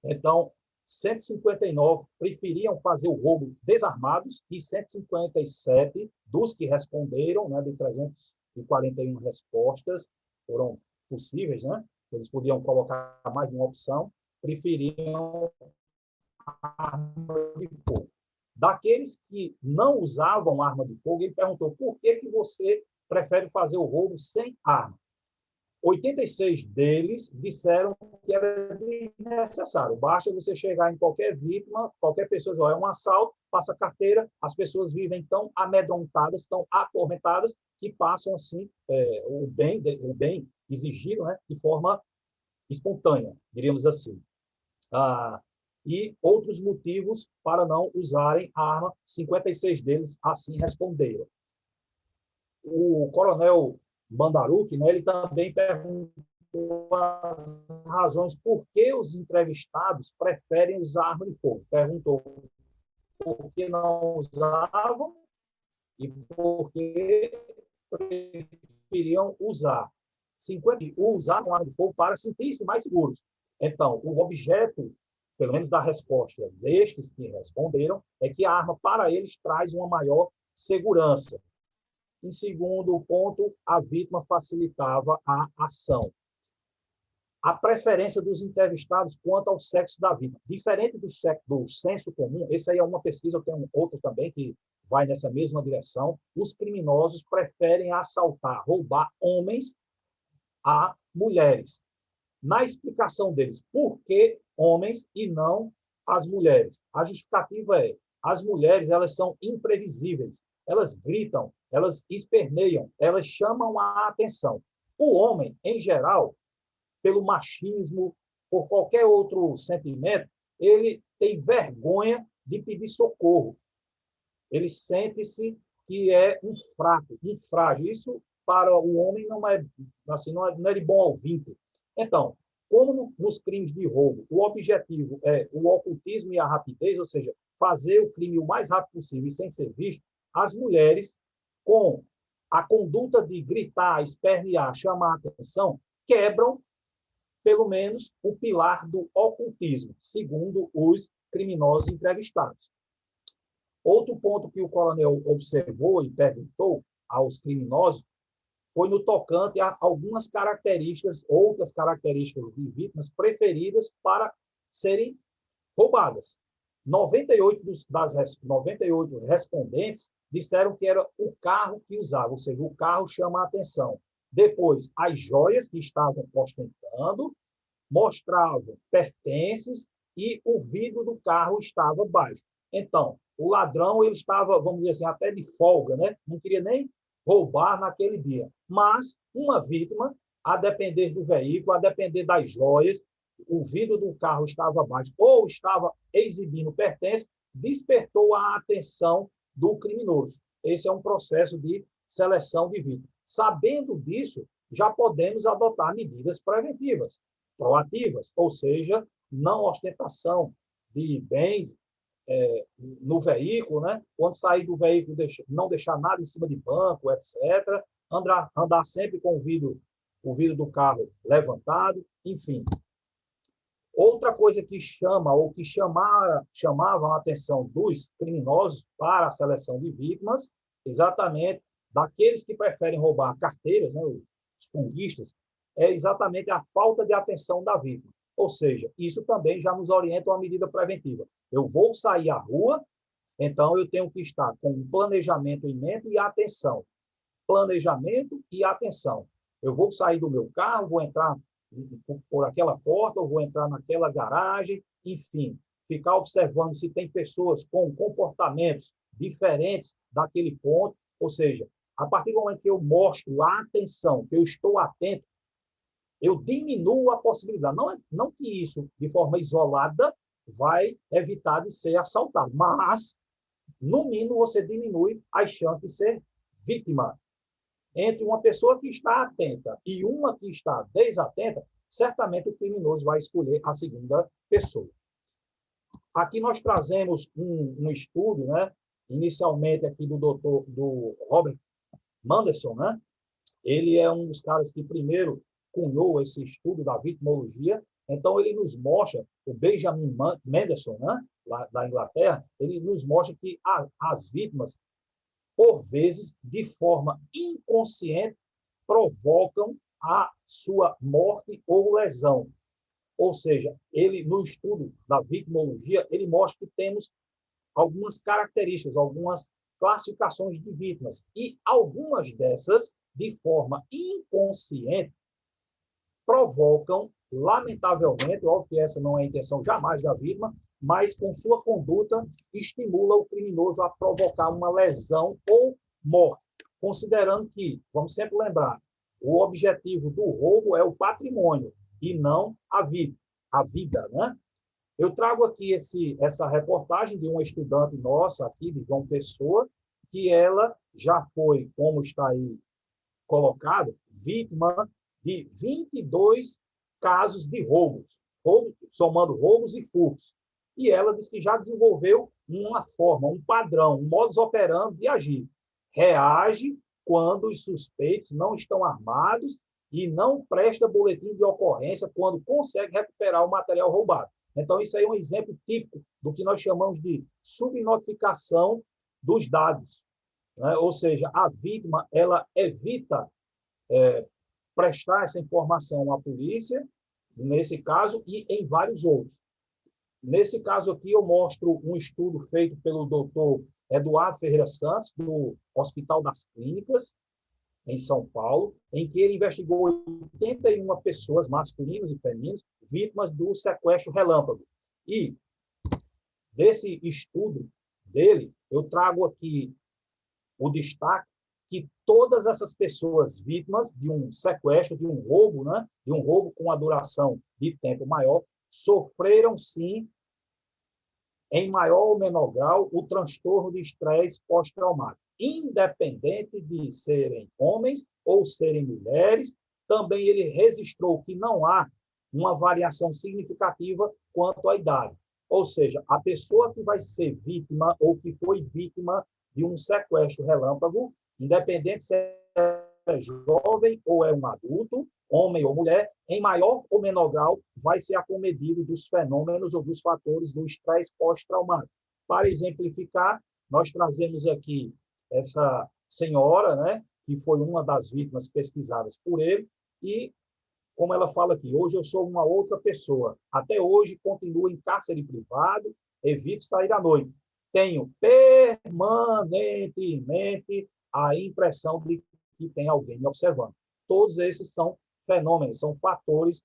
Então, 159 preferiam fazer o roubo desarmados e 157 dos que responderam, né, de 341 respostas foram possíveis, né? Eles podiam colocar mais de uma opção, preferiam arma de fogo. Daqueles que não usavam arma de fogo, ele perguntou por que você prefere fazer o roubo sem arma. 86 deles disseram que era desnecessário. Basta você chegar em qualquer vítima, qualquer pessoa, é um assalto, passa carteira, as pessoas vivem tão amedrontadas, tão atormentadas, que passam assim o bem exigido, né, de forma espontânea, diríamos assim. E outros motivos para não usarem a arma, 56 deles assim responderam. O coronel Bandaruc, né, ele também perguntou as razões por que os entrevistados preferem usar arma de fogo. Perguntou por que não usavam e por que preferiam usar. 50 usavam arma de fogo para sentir-se mais seguros. Então, o objeto, pelo menos da resposta destes que responderam, é que a arma para eles traz uma maior segurança. Em segundo ponto, a vítima facilitava a ação. A preferência dos entrevistados quanto ao sexo da vítima. Diferente do senso comum, essa aí é uma pesquisa, eu tenho outra também que vai nessa mesma direção, os criminosos preferem assaltar, roubar homens a mulheres. Na explicação deles, por que homens e não as mulheres? A justificativa é, as mulheres elas são imprevisíveis, elas gritam, elas esperneiam, elas chamam a atenção. O homem, em geral, pelo machismo, por qualquer outro sentimento, ele tem vergonha de pedir socorro. Ele sente-se que é um fraco, um frágil. Isso, para o homem, não é, assim, não é de bom ouvinte. Então, como nos crimes de roubo, o objetivo é o ocultismo e a rapidez, ou seja, fazer o crime o mais rápido possível e sem ser visto, as mulheres, com a conduta de gritar, espernear, chamar a atenção, quebram, pelo menos, o pilar do ocultismo, segundo os criminosos entrevistados. Outro ponto que o coronel observou e perguntou aos criminosos foi no tocante a algumas características, outras características de vítimas preferidas para serem roubadas. 98 respondentes disseram que era o carro que usava, ou seja, o carro chama a atenção. Depois, as joias que estavam ostentando mostravam pertences e o vidro do carro estava baixo. Então, o ladrão ele estava, vamos dizer assim, até de folga, né? Não queria nem roubar naquele dia. Mas uma vítima, a depender do veículo, a depender das joias, o vidro do carro estava baixo ou estava exibindo pertences, despertou a atenção do criminoso. Esse é um processo de seleção de vítimas. Sabendo disso, já podemos adotar medidas preventivas, proativas, ou seja, não ostentação de bens no veículo, né? Quando sair do veículo, não deixar nada em cima de banco, etc. Andar sempre com o vidro do carro levantado, enfim. Outra coisa que chamavam a atenção dos criminosos para a seleção de vítimas, exatamente daqueles que preferem roubar carteiras, né, os punguistas, é exatamente a falta de atenção da vítima. Ou seja, isso também já nos orienta a uma medida preventiva. Eu vou sair à rua, então eu tenho que estar com um planejamento em mente e atenção. Planejamento e atenção. Eu vou sair do meu carro, vou entrar por aquela porta, ou vou entrar naquela garagem, enfim, ficar observando se tem pessoas com comportamentos diferentes daquele ponto, ou seja, a partir do momento que eu mostro a atenção, que eu estou atento, eu diminuo a possibilidade. Não que isso, de forma isolada, vai evitar de ser assaltado, mas, no mínimo, você diminui as chances de ser vítima. Entre uma pessoa que está atenta e uma que está desatenta, certamente o criminoso vai escolher a segunda pessoa. Aqui nós trazemos um estudo, né, inicialmente aqui do Robert Manderson, né? Ele é um dos caras que primeiro cunhou esse estudo da vitimologia. Então, ele nos mostra, o Benjamin Mendelsohn, né, lá da Inglaterra, ele nos mostra que as vítimas, por vezes, de forma inconsciente, provocam a sua morte ou lesão. Ou seja, ele, no estudo da vitimologia, ele mostra que temos algumas características, algumas classificações de vítimas. E algumas dessas, de forma inconsciente, provocam, lamentavelmente, óbvio que essa não é a intenção jamais da vítima, mas com sua conduta estimula o criminoso a provocar uma lesão ou morte. Considerando que, vamos sempre lembrar, o objetivo do roubo é o patrimônio e não a vida, né? Eu trago aqui essa reportagem de uma estudante nossa aqui, de João Pessoa, que ela já foi, como está aí colocado, vítima de 22 casos de roubos, somando roubos e furtos. E ela diz que já desenvolveu uma forma, um padrão, um modus operandi de agir. Reage quando os suspeitos não estão armados e não presta boletim de ocorrência quando consegue recuperar o material roubado. Então, isso aí é um exemplo típico do que nós chamamos de subnotificação dos dados, né? Ou seja, a vítima ela evita prestar essa informação à polícia, nesse caso, e em vários outros. Nesse caso aqui, eu mostro um estudo feito pelo doutor Eduardo Ferreira Santos, do Hospital das Clínicas, em São Paulo, em que ele investigou 81 pessoas, masculinos e femininos, vítimas do sequestro relâmpago. E desse estudo dele, eu trago aqui o destaque que todas essas pessoas vítimas de um sequestro, de um roubo, né, de um roubo com a duração de tempo maior, sofreram, sim, em maior ou menor grau, o transtorno de estresse pós-traumático, independente de serem homens ou serem mulheres. Também ele registrou que não há uma variação significativa quanto à idade. Ou seja, a pessoa que vai ser vítima ou que foi vítima de um sequestro relâmpago, independente se é jovem ou é um adulto, homem ou mulher, em maior ou menor grau, vai ser acometido dos fenômenos ou dos fatores do estresse pós-traumático. Para exemplificar, nós trazemos aqui essa senhora, né, que foi uma das vítimas pesquisadas por ele, e, como ela fala aqui, hoje eu sou uma outra pessoa. Até hoje, continuo em cárcere privado, evito sair à noite. Tenho permanentemente a impressão de que tem alguém me observando. Todos esses são fenômenos, são fatores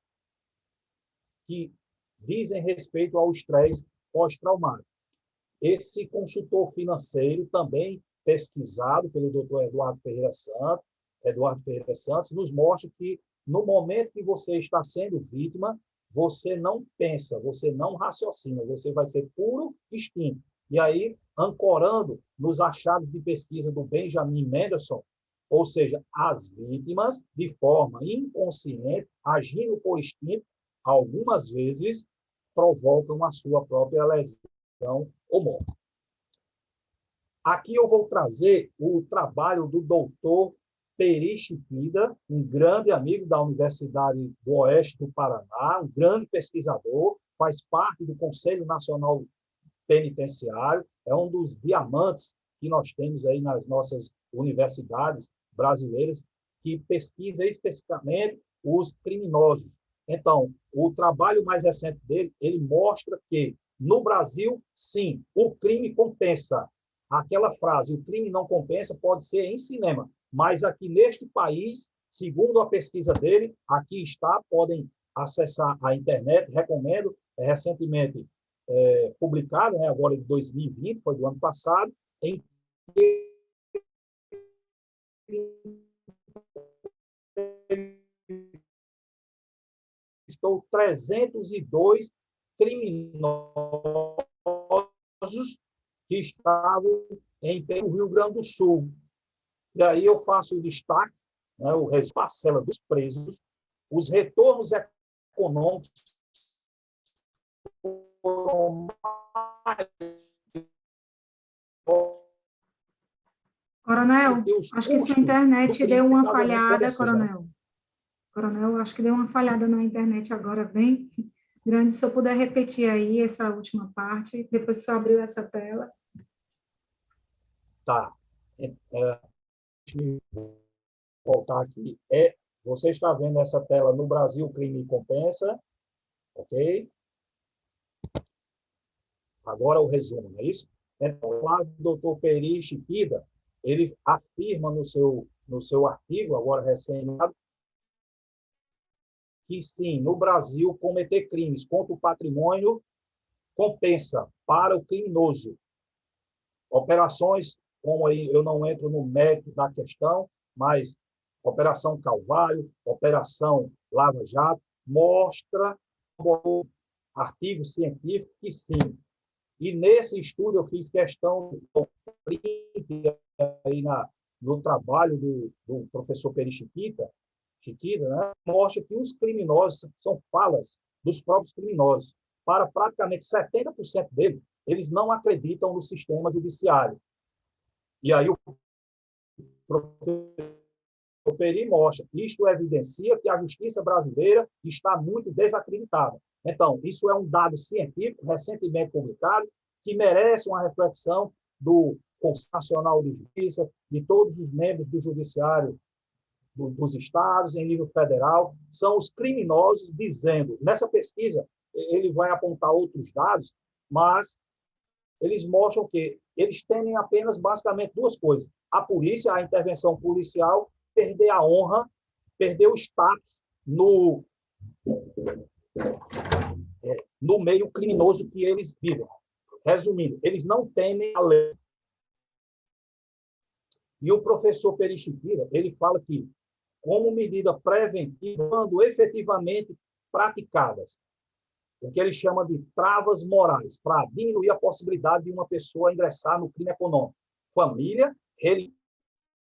que dizem respeito ao estresse pós-traumático. Esse consultor financeiro, também pesquisado pelo Dr. Eduardo Ferreira Santos, nos mostra que no momento que você está sendo vítima, você não pensa, você não raciocina, você vai ser puro instinto. E aí, ancorando nos achados de pesquisa do Benjamin Mendelsohn, ou seja, as vítimas, de forma inconsciente, agindo por instinto, algumas vezes provocam a sua própria lesão ou morte. Aqui eu vou trazer o trabalho do doutor Peri Chipida, um grande amigo da Universidade do Oeste do Paraná, um grande pesquisador, faz parte do Conselho Nacional Penitenciário, é um dos diamantes que nós temos aí nas nossas universidades brasileiras, que pesquisa especificamente os criminosos. Então, o trabalho mais recente dele, ele mostra que, no Brasil, sim, o crime compensa. Aquela frase, o crime não compensa, pode ser em cinema, mas aqui neste país, segundo a pesquisa dele, aqui está, podem acessar a internet, recomendo, recentemente publicado, né, agora de 2020, foi do ano passado, em que estou 302 criminosos que estavam em Rio Grande do Sul. E aí eu faço o destaque, né, o parcela dos presos, os retornos econômicos foram mais... Coronel, acho que sua internet deu uma falhada, Coronel. Coronel, acho que deu uma falhada na internet agora, bem grande. Se eu puder repetir aí essa última parte, depois que você abriu essa tela. Tá. Vou voltar aqui. Você está vendo essa tela no Brasil, crime compensa, ok? Agora o resumo, não é isso? Então, o doutor Peri Chipida, ele afirma no seu artigo, agora recém-editado, que sim, no Brasil, cometer crimes contra o patrimônio compensa para o criminoso. Operações, como aí eu não entro no mérito da questão, mas Operação Calvário, Operação Lava Jato, mostra um artigo científico que sim. E nesse estudo eu fiz questão aí no trabalho do professor Peri Chipida, né, mostra que os criminosos são falas dos próprios criminosos. Para praticamente 70% deles, eles não acreditam no sistema judiciário. E aí o professor Peri mostra que isto evidencia que a justiça brasileira está muito desacreditada. Então, isso é um dado científico recentemente publicado que merece uma reflexão do Conselho Nacional de Justiça, de todos os membros do judiciário dos estados, em nível federal, são os criminosos dizendo, nessa pesquisa, ele vai apontar outros dados, mas eles mostram que eles temem apenas, basicamente, duas coisas. A polícia, a intervenção policial, perder a honra, perder o status no meio criminoso que eles vivem. Resumindo, eles não temem a lei. E o professor Peri Chipida, ele fala que, como medida preventiva, quando efetivamente praticadas, o que ele chama de travas morais, para diminuir a possibilidade de uma pessoa ingressar no crime econômico: família, religião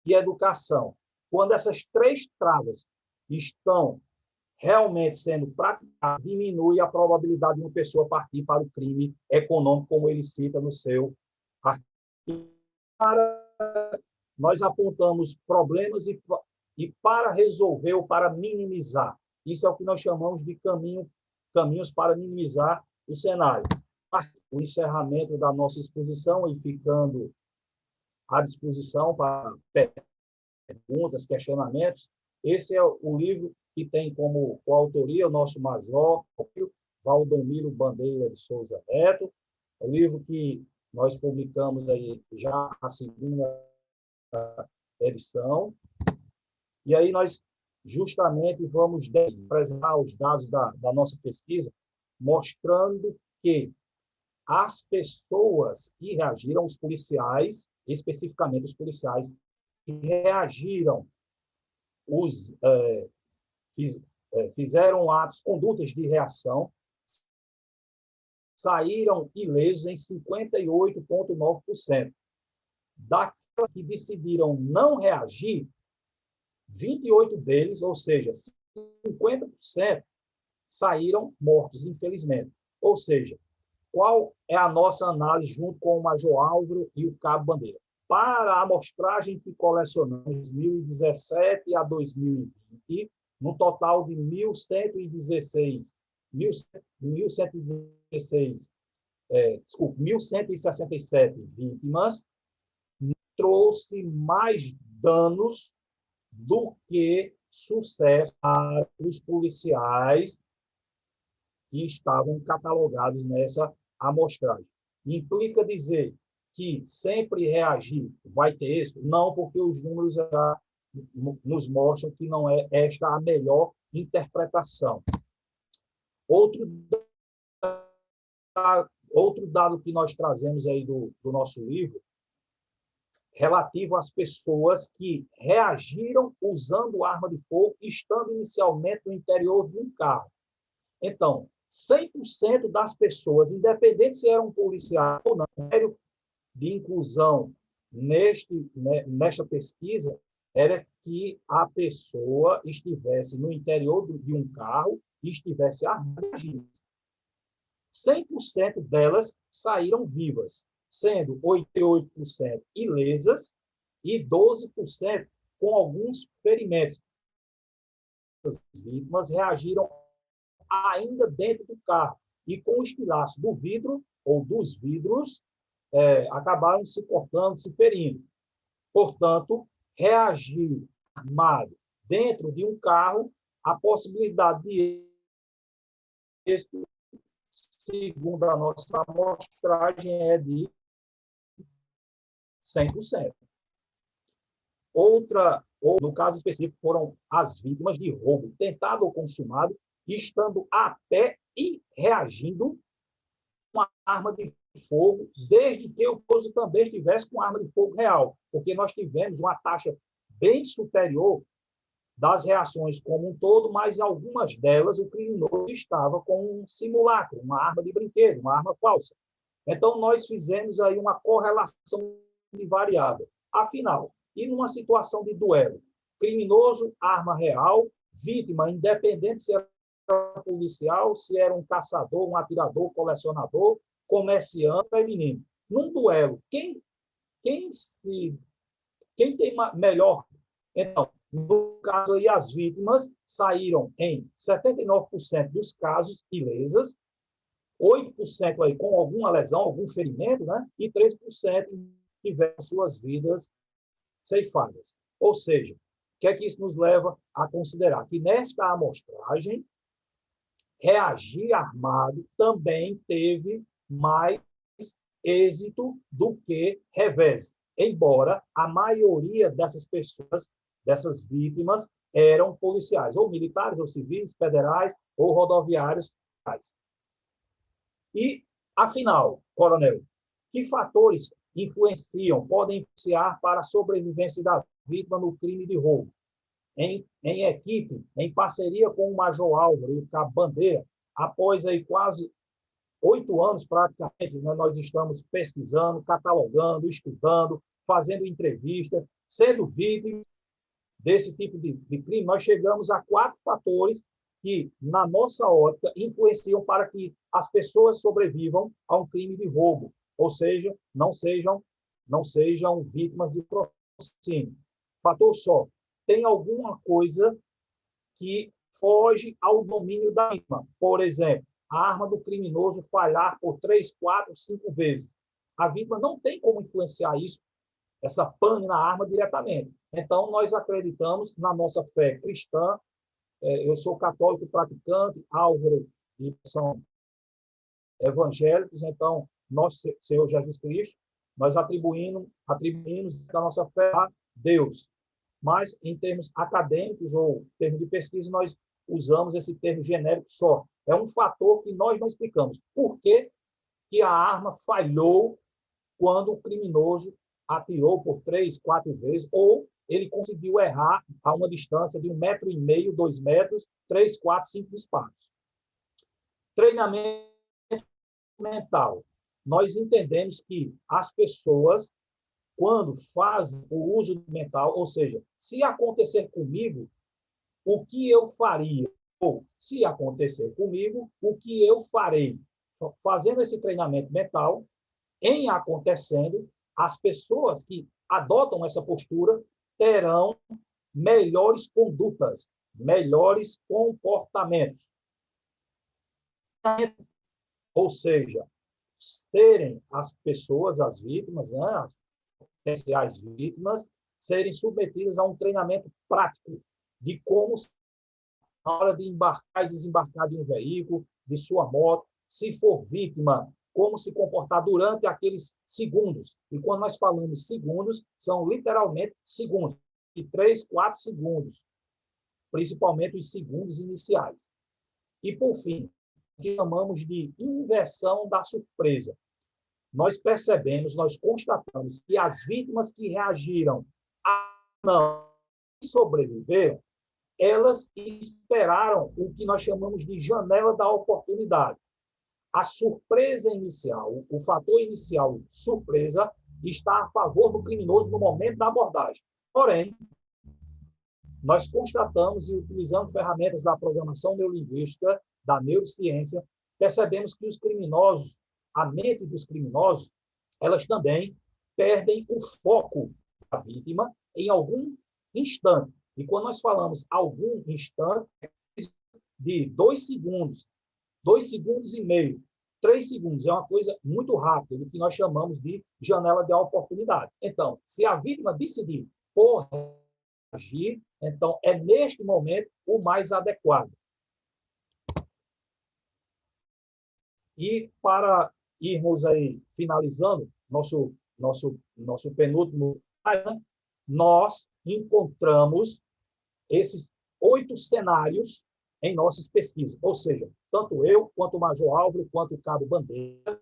e educação. Quando essas três travas estão realmente sendo praticadas, diminui a probabilidade de uma pessoa partir para o crime econômico, como ele cita no seu artigo. Nós apontamos problemas e para resolver ou para minimizar. Isso é o que nós chamamos de caminhos para minimizar o cenário. O encerramento da nossa exposição e ficando à disposição para perguntas, questionamentos. Esse é o livro que tem como coautoria o nosso major, Valdomiro Bandeira de Souza Neto. É um livro que nós publicamos aí já a segunda edição. E aí nós justamente vamos apresentar os dados da nossa pesquisa, mostrando que as pessoas que reagiram, os policiais, especificamente os policiais, que reagiram, fizeram atos, condutas de reação, saíram ilesos em 58,9%. Daquelas que decidiram não reagir, 28 deles, ou seja, 50%, saíram mortos, infelizmente. Ou seja, qual é a nossa análise junto com o Major Álvaro e o Cabo Bandeira? Para a amostragem que colecionamos de 2017 a 2020, no total de 1.167 vítimas, trouxe mais danos do que sucesso para os policiais que estavam catalogados nessa amostragem. Implica dizer que sempre reagir vai ter êxito? Não, porque os números já nos mostram que não é esta a melhor interpretação. Outro dado que nós trazemos aí do nosso livro, relativo às pessoas que reagiram usando arma de fogo, estando inicialmente no interior de um carro. Então, 100% das pessoas, independente se eram policiais ou não, de inclusão nesta pesquisa, era que a pessoa estivesse no interior de um carro e estivesse armada. 100% delas saíram vivas, sendo 88% ilesas e 12% com alguns ferimentos. As vítimas reagiram ainda dentro do carro e com o estilhaço do vidro ou dos vidros acabaram se cortando, se ferindo. Portanto, reagir armado dentro de um carro, a possibilidade de êxito, segundo a nossa amostragem, é de 100%. Ou, no caso específico, foram as vítimas de roubo tentado ou consumado, estando a pé e reagindo com uma arma de fogo, desde que o preso também estivesse com arma de fogo real, porque nós tivemos uma taxa bem superior das reações como um todo, mas em algumas delas o criminoso estava com um simulacro, uma arma de brinquedo, uma arma falsa. Então, nós fizemos aí uma correlação de variável. Afinal, e numa situação de duelo, criminoso, arma real, vítima, independente se era policial, se era um caçador, um atirador, colecionador, comerciante, feminino. Num duelo, quem tem melhor? Então, no caso aí, as vítimas saíram em 79% dos casos ilesas, 8% aí com alguma lesão, algum ferimento, né? E 3% tiveram suas vidas ceifadas. Ou seja, o que é que isso nos leva a considerar? Que nesta amostragem, reagir armado também teve mais êxito do que revés, embora a maioria dessas pessoas, dessas vítimas, eram policiais, ou militares, ou civis, federais, ou rodoviários. E, afinal, coronel, que fatores podem influenciar para a sobrevivência da vítima no crime de roubo? Em equipe, em parceria com o Major Álvaro e o Cabo Bandeira, após aí quase 8 anos, praticamente, né, nós estamos pesquisando, catalogando, estudando, fazendo entrevistas, sendo vítimas desse tipo de crime. Nós chegamos a 4 fatores que, na nossa ótica, influenciam para que as pessoas sobrevivam a um crime de roubo, ou seja, não sejam vítimas de patrocínio. Fator só, tem alguma coisa que foge ao domínio da vítima. Por exemplo, a arma do criminoso falhar por 3, 4, 5 vezes. A vítima não tem como influenciar isso, essa pane na arma diretamente. Então, nós acreditamos na nossa fé cristã. Eu sou católico praticante, Álvaro e são evangélicos, então, nosso Senhor Jesus Cristo, nós atribuímos da nossa fé a Deus. Mas, em termos acadêmicos ou termos de pesquisa, nós usamos esse termo genérico só. É um fator que nós não explicamos. Por que a arma falhou quando o criminoso atirou por 3, 4 vezes, ou ele conseguiu errar a uma distância de 1,5 metro, 2 metros, 3, 4, 5 disparos. Treinamento mental. Nós entendemos que as pessoas, quando fazem o uso mental, ou seja, se acontecer comigo, o que eu faria? Ou, se acontecer comigo, o que eu farei? Fazendo esse treinamento mental, em acontecendo, as pessoas que adotam essa postura terão melhores condutas, melhores comportamentos. Ou seja, serem as pessoas, as vítimas, né, as potenciais vítimas, serem submetidas a um treinamento prático de como, na hora de embarcar e desembarcar de um veículo, de sua moto, se for vítima, como se comportar durante aqueles segundos. E quando nós falamos segundos, são literalmente segundos, de 3, 4 segundos, principalmente os segundos iniciais. E, por fim, o que chamamos de inversão da surpresa. Nós percebemos, nós constatamos que as vítimas que reagiram a não sobreviver, elas esperaram o que nós chamamos de janela da oportunidade. A surpresa inicial, o fator inicial surpresa, está a favor do criminoso no momento da abordagem. Porém, nós constatamos e utilizando ferramentas da programação neurolinguística, da neurociência, percebemos que os criminosos, a mente dos criminosos, elas também perdem o foco da vítima em algum instante. E quando nós falamos algum instante, de 2 segundos, 2 segundos e meio, 3 segundos, é uma coisa muito rápida, o que nós chamamos de janela de oportunidade. Então, se a vítima decidir por agir, então é neste momento o mais adequado. E para irmos aí finalizando nosso penúltimo, nós encontramos esses 8 cenários em nossas pesquisas. Ou seja, tanto eu, quanto o Major Álvaro, quanto o Cabo Bandeira,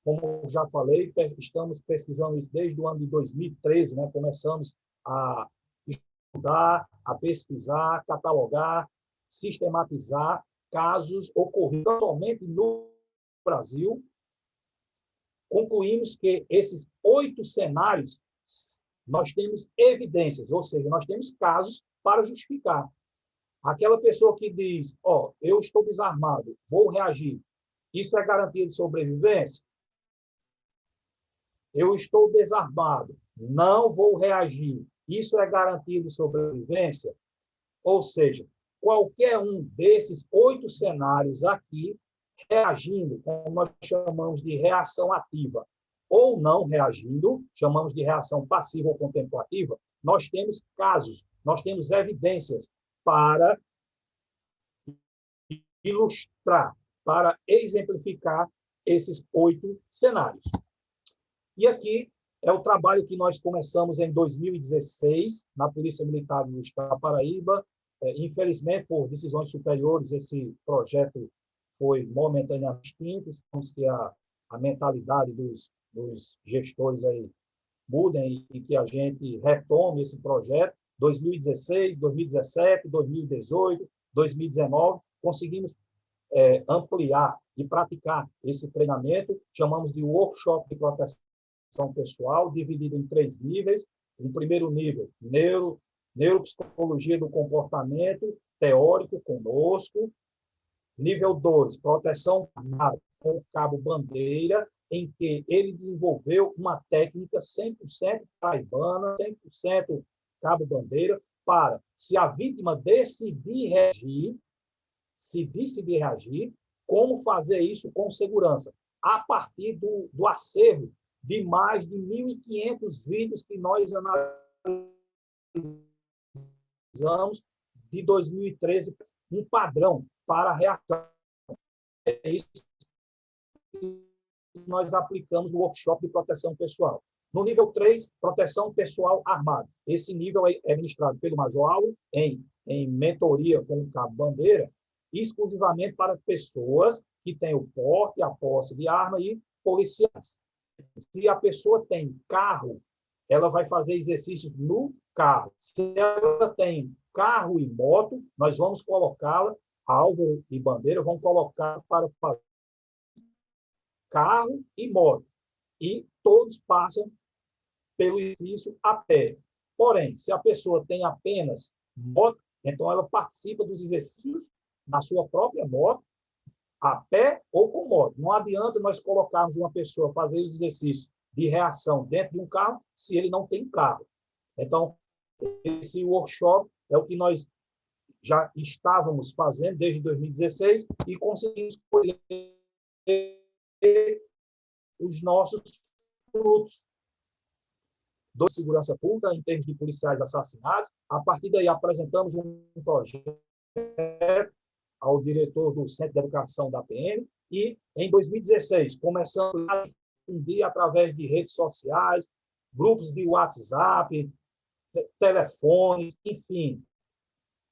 como já falei, estamos pesquisando isso desde o ano de 2013, né? Começamos a estudar, a pesquisar, catalogar, sistematizar casos ocorridos somente no Brasil. Concluímos que esses 8 cenários, nós temos evidências, ou seja, nós temos casos para justificar. Aquela pessoa que diz, eu estou desarmado, vou reagir, isso é garantia de sobrevivência? Eu estou desarmado, não vou reagir, isso é garantia de sobrevivência? Ou seja, qualquer um desses 8 cenários aqui, reagindo, como nós chamamos de reação ativa, ou não reagindo, chamamos de reação passiva ou contemplativa, nós temos casos, nós temos evidências para ilustrar, para exemplificar esses 8 cenários. E aqui é o trabalho que nós começamos em 2016, na Polícia Militar do Estado da Paraíba. Infelizmente, por decisões superiores, esse projeto foi momentaneamente extinto. Esperamos que a mentalidade dos gestores aí mudem e que a gente retome esse projeto. 2016, 2017, 2018, 2019, conseguimos ampliar e praticar esse treinamento, chamamos de workshop de proteção pessoal, dividido em 3 níveis. Um primeiro nível, neuropsicologia do comportamento, teórico conosco. Nível 2, proteção armada com cabo bandeira, em que ele desenvolveu uma técnica 100% taibana, 100% cabo bandeira, para, se a vítima decidir reagir, como fazer isso com segurança, a partir do acervo de mais de 1.500 vídeos que nós analisamos de 2013, um padrão para a reação. É isso que nós aplicamos no workshop de proteção pessoal. No nível 3, proteção pessoal armada. Esse nível é ministrado pelo Major Auro em mentoria com o cabo bandeira, exclusivamente para pessoas que têm o porte e a posse de arma e policiais. Se a pessoa tem carro, ela vai fazer exercícios no carro. Se ela tem carro e moto, nós vamos colocá-la, Álvaro e Bandeira vão colocar para fazer carro e moto. E todos passam pelo exercício a pé. Porém, se a pessoa tem apenas moto, então ela participa dos exercícios na sua própria moto, a pé ou com moto. Não adianta nós colocarmos uma pessoa fazer os exercícios de reação dentro de um carro se ele não tem carro. Então, esse workshop é o que nós já estávamos fazendo desde 2016 e conseguimos colher os nossos frutos. 2, segurança pública, em termos de policiais assassinados. A partir daí, apresentamos um projeto ao diretor do Centro de Educação da PM e, em 2016, começamos a difundir através de redes sociais, grupos de WhatsApp, telefones, enfim,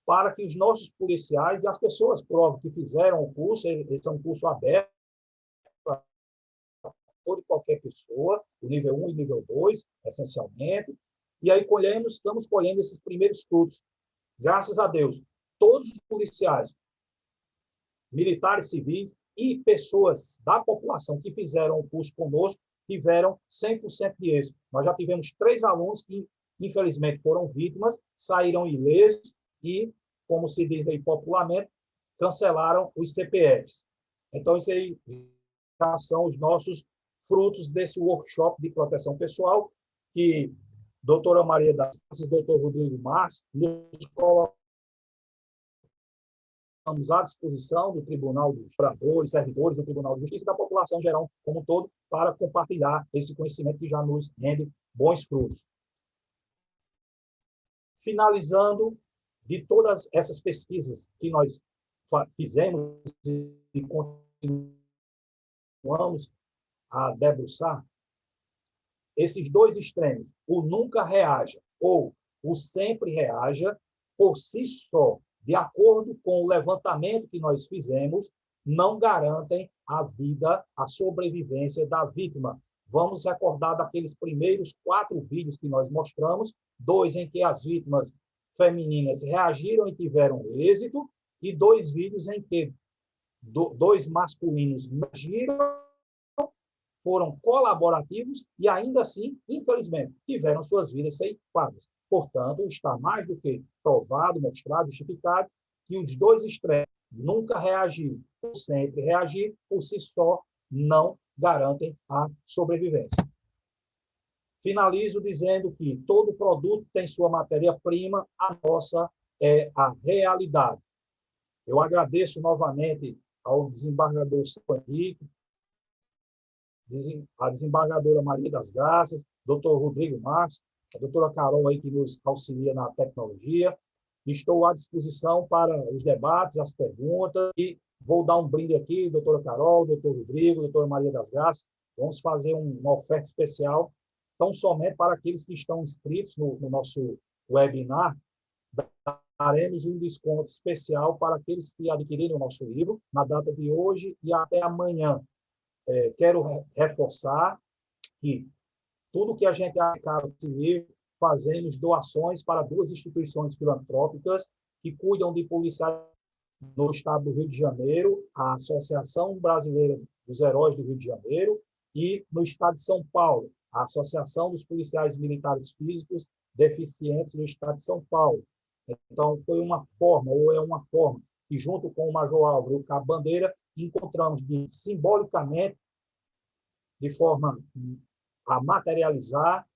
para que os nossos policiais e as pessoas, por óbvio, que fizeram o curso, esse é um curso aberto para toda e qualquer pessoa, o nível 1 e nível 2, essencialmente, e aí estamos colhendo esses primeiros frutos. Graças a Deus, todos os policiais, militares civis e pessoas da população que fizeram o curso conosco tiveram 100% de êxito. Nós já tivemos 3 alunos que, infelizmente, foram vítimas, saíram ilesos e, como se diz aí popularmente, cancelaram os CPFs. Então, isso aí já são os nossos frutos desse workshop de proteção pessoal que doutora Maria das Graças, doutor Rodrigo Marques, nos colocamos à disposição do Tribunal dos Procuradores, servidores do Tribunal de Justiça e da população geral como um todo para compartilhar esse conhecimento que já nos rende bons frutos. Finalizando, de todas essas pesquisas que nós fizemos e continuamos a debruçar, esses 2 extremos, o nunca reaja ou o sempre reaja, por si só, de acordo com o levantamento que nós fizemos, não garantem a vida, a sobrevivência da vítima. Vamos recordar daqueles primeiros 4 vídeos que nós mostramos, 2 em que as vítimas femininas reagiram e tiveram êxito, e 2 vídeos em que 2 masculinos reagiram, foram colaborativos e, ainda assim, infelizmente, tiveram suas vidas ceifadas. Portanto, está mais do que provado, mostrado, justificado, que os 2 extremos, nunca reagir ou sempre reagir, por si só, não garantem a sobrevivência. Finalizo dizendo que todo produto tem sua matéria-prima, a nossa é a realidade. Eu agradeço novamente ao desembargador São Henrique, a desembargadora Maria das Graças, doutor Rodrigo Marques, a doutora Carol aí que nos auxilia na tecnologia. Estou à disposição para os debates, as perguntas, e vou dar um brinde aqui, doutora Carol, doutor Rodrigo, doutora Maria das Graças. Vamos fazer uma oferta especial, tão somente para aqueles que estão inscritos no nosso webinar. Daremos um desconto especial para aqueles que adquirirem o nosso livro na data de hoje e até amanhã. Quero reforçar que tudo que a gente acaba de ver, fazemos doações para 2 instituições filantrópicas que cuidam de policiais no estado do Rio de Janeiro, a Associação Brasileira dos Heróis do Rio de Janeiro, e no estado de São Paulo, a Associação dos Policiais Militares Físicos Deficientes do estado de São Paulo. Então, foi uma forma, ou é uma forma, que junto com o Major Álvaro e o Cabo Bandeira, encontramos simbolicamente, de forma a materializar,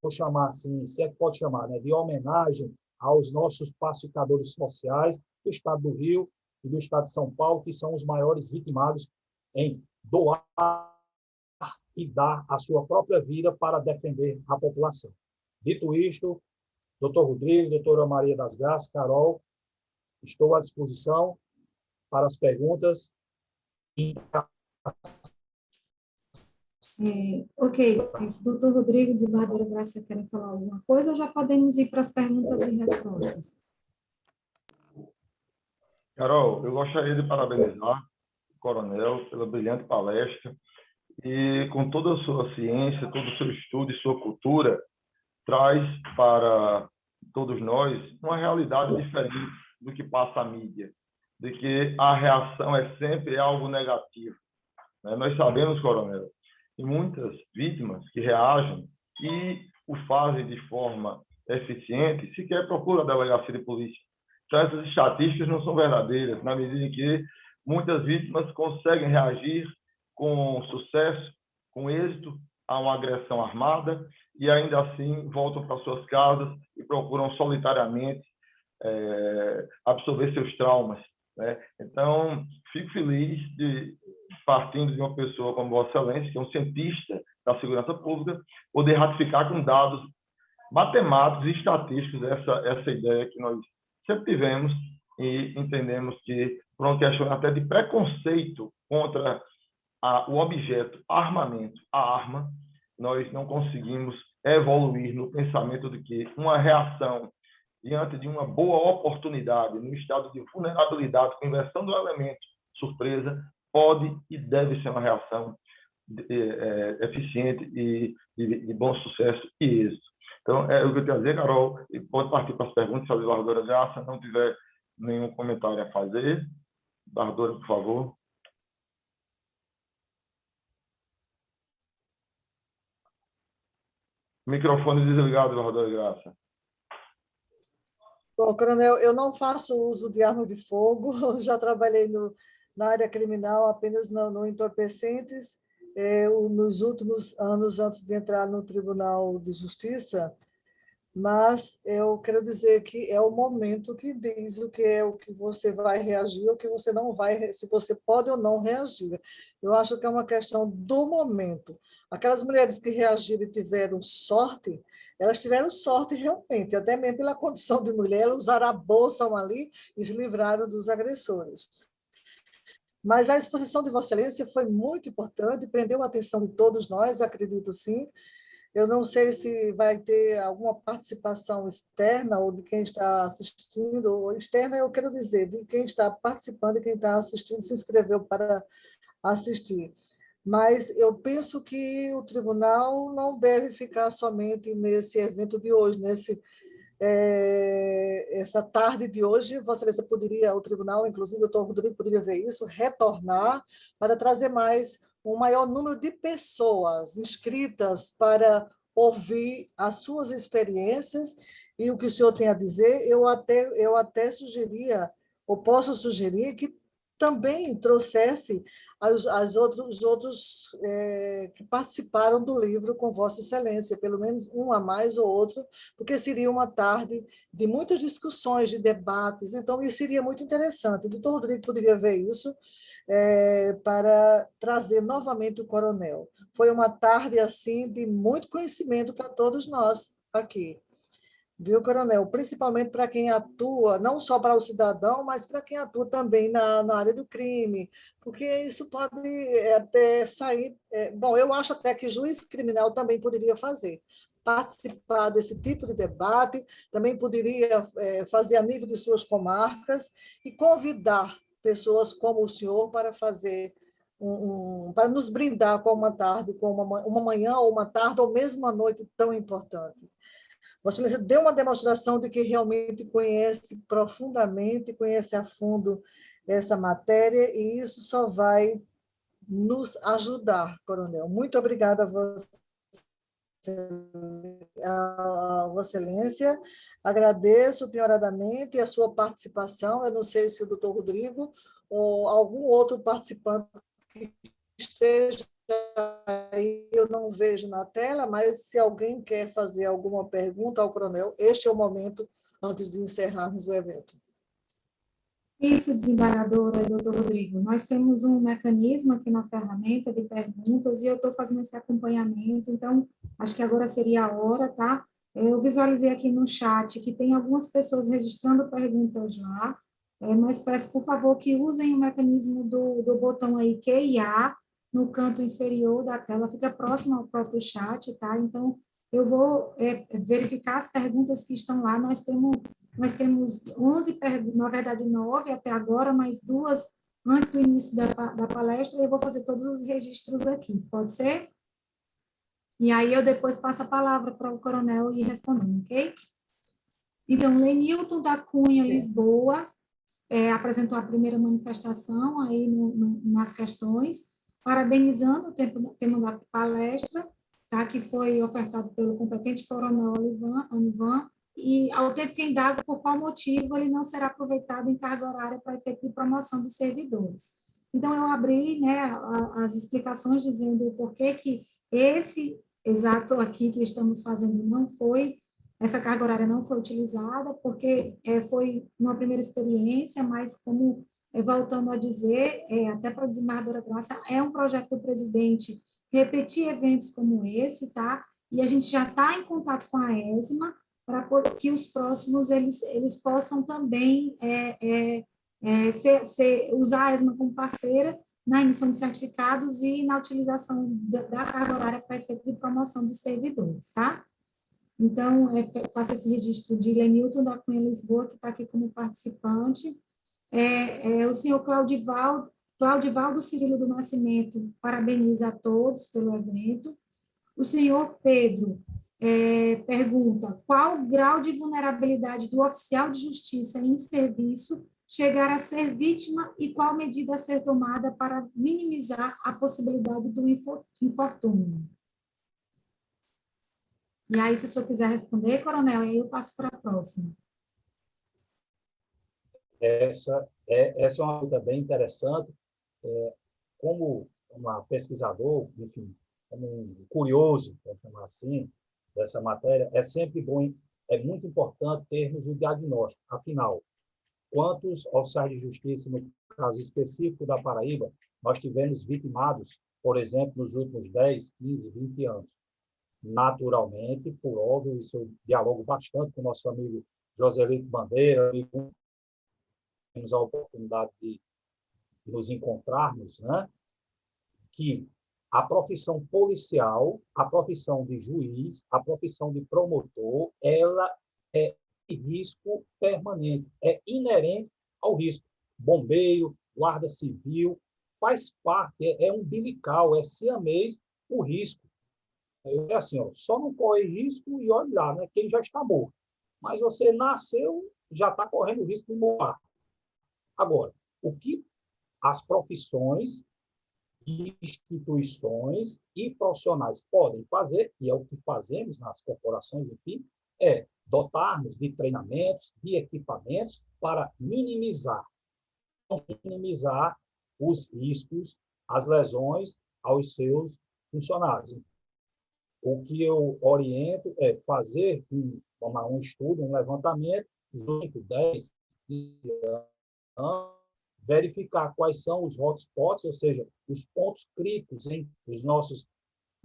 vou chamar assim, se é que pode chamar, né, de homenagem aos nossos pacificadores sociais do estado do Rio e do estado de São Paulo, que são os maiores vitimados em doar e dar a sua própria vida para defender a população. Dito isto, doutor Rodrigo, doutora Maria das Graças, Carol, estou à disposição para as perguntas. Ok, doutor Rodrigo, desembargadora Graça, querem falar alguma coisa ou já podemos ir para as perguntas e respostas? Carol, eu gostaria de parabenizar o coronel pela brilhante palestra e, com toda a sua ciência, todo o seu estudo e sua cultura, traz para todos nós uma realidade diferente do que passa a mídia, de que a reação é sempre algo negativo. Nós sabemos, coronel, que muitas vítimas que reagem e o fazem de forma eficiente sequer procuram a delegacia de polícia. Então, essas estatísticas não são verdadeiras, na medida em que muitas vítimas conseguem reagir com sucesso, com êxito, a uma agressão armada e, ainda assim, voltam para suas casas e procuram solitariamente absorver seus traumas. Né? Então, fico feliz de, partindo de uma pessoa como Vossa Excelência, que é um cientista da segurança pública, poder ratificar com dados matemáticos e estatísticos essa ideia que nós sempre tivemos e entendemos que, por uma questão até de preconceito contra o objeto armamento, a arma, nós não conseguimos evoluir no pensamento de que uma reação diante de uma boa oportunidade, no estado de vulnerabilidade, com inversão do elemento surpresa, pode e deve ser uma reação eficiente e de bom sucesso e êxito. Então, é o que eu quero dizer, Carol, e pode partir para as perguntas, se a desembargadora Graça não tiver nenhum comentário a fazer. Desembargadora, por favor. Microfone desligado, desembargadora Graça. Bom, coronel, eu não faço uso de arma de fogo, já trabalhei na área criminal apenas no entorpecentes. Nos últimos anos, antes de entrar no Tribunal de Justiça, mas eu quero dizer que é o momento que diz o que você vai reagir, o que você não vai, se você pode ou não reagir. Eu acho que é uma questão do momento. Aquelas mulheres que reagiram e tiveram sorte, elas tiveram sorte realmente, até mesmo pela condição de mulher, elas usaram a bolsa ali e se livraram dos agressores. Mas a exposição de Vossa Excelência foi muito importante, prendeu a atenção de todos nós, acredito sim. Eu não sei se vai ter alguma participação externa ou de quem está assistindo, ou externa eu quero dizer, de quem está participando e quem está assistindo, se inscreveu para assistir. Mas eu penso que o tribunal não deve ficar somente nesse evento de hoje, essa tarde de hoje, Vossa Excelência poderia, o tribunal, inclusive o doutor Rodrigo poderia ver isso, retornar para trazer um maior número de pessoas inscritas para ouvir as suas experiências e o que o senhor tem a dizer. Eu até sugeria, ou posso sugerir, que também trouxesse os outros que participaram do livro com Vossa Excelência, pelo menos um a mais ou outro, porque seria uma tarde de muitas discussões, de debates, então isso seria muito interessante. O doutor Rodrigo poderia ver isso para trazer novamente o coronel. Foi uma tarde assim de muito conhecimento para todos nós aqui. Viu, coronel? Principalmente para quem atua, não só para o cidadão, mas para quem atua também na área do crime, porque isso pode até sair. Bom, eu acho até que juiz criminal também poderia participar desse tipo de debate, também poderia fazer a nível de suas comarcas e convidar pessoas como o senhor para fazer para nos brindar com uma tarde, com uma manhã ou uma tarde, ou mesmo uma noite tão importante. Vossa Excelência deu uma demonstração de que realmente conhece profundamente, conhece a fundo essa matéria, e isso só vai nos ajudar, coronel. Muito obrigada a Vossa Excelência. Agradeço penhoradamente a sua participação. Eu não sei se o doutor Rodrigo ou algum outro participante que esteja aí, eu não vejo na tela, mas se alguém quer fazer alguma pergunta ao coronel, este é o momento antes de encerrarmos o evento. Isso, desembargadora, doutor Rodrigo. Nós temos um mecanismo aqui na ferramenta de perguntas e eu estou fazendo esse acompanhamento, então, acho que agora seria a hora, tá? Eu visualizei aqui no chat que tem algumas pessoas registrando perguntas lá, mas peço, por favor, que usem o mecanismo do botão aí Q e A no canto inferior da tela, fica próximo ao próprio chat, tá? Então, eu vou verificar as perguntas que estão lá. Nós temos 11 perguntas, na verdade 9 até agora, mais 2 antes do início da palestra, e eu vou fazer todos os registros aqui, pode ser? E aí eu depois passo a palavra para o coronel ir respondendo, ok? Então, Lenilton da Cunha, Lisboa, apresentou a primeira manifestação aí nas questões, parabenizando o tema da palestra, tá, que foi ofertado pelo competente coronel Onivan, e ao tempo que indaga por qual motivo ele não será aproveitado em carga horária para efeito de promoção dos servidores. Então, eu abri, né, as explicações dizendo o porquê que esse exato aqui que estamos fazendo essa carga horária não foi utilizada, porque foi uma primeira experiência, mas como, voltando a dizer, até para a desembargadora Graça, é um projeto do presidente repetir eventos como esse, tá? E a gente já está em contato com a ESMA, para que os próximos eles possam também usar a ESMA como parceira na emissão de certificados e na utilização da carga horária para efeito de promoção dos servidores, tá? Então, faço esse registro de Lenilton da Cunha Lisboa, que está aqui como participante. O senhor Claudivaldo Cirilo do Nascimento parabeniza a todos pelo evento. O senhor Pedro pergunta qual o grau de vulnerabilidade do oficial de justiça em serviço chegar a ser vítima e qual medida a ser tomada para minimizar a possibilidade do infortúnio. E aí, se o senhor quiser responder, coronel, aí eu passo para a próxima. Essa é uma coisa bem interessante. Como uma pesquisador, enfim, como um curioso, vamos chamar assim, dessa matéria, é sempre bom, é muito importante termos o diagnóstico. Afinal, quantos oficiais de justiça, no caso específico da Paraíba, nós tivemos vitimados, por exemplo, nos últimos 10, 15, 20 anos? Naturalmente, por óbvio, isso eu dialogo bastante com o nosso amigo Joselito Bandeira, e temos a oportunidade de nos encontrarmos, né? Que a profissão policial, a profissão de juiz, a profissão de promotor, ela é de risco permanente, é inerente ao risco. Bombeiro, guarda civil, faz parte, é umbilical, é siamês o risco. É assim, ó, só não corre risco e olha lá, né, quem já está morto. Mas você nasceu, já está correndo risco de morrer. Agora, o que as profissões, instituições e profissionais podem fazer, e é o que fazemos nas corporações, enfim, é dotarmos de treinamentos, de equipamentos para minimizar os riscos, as lesões aos seus funcionários. O que eu oriento é fazer um estudo, um levantamento, 8, 10, 15 anos, verificar quais são os hotspots, ou seja, os pontos críticos em os nossos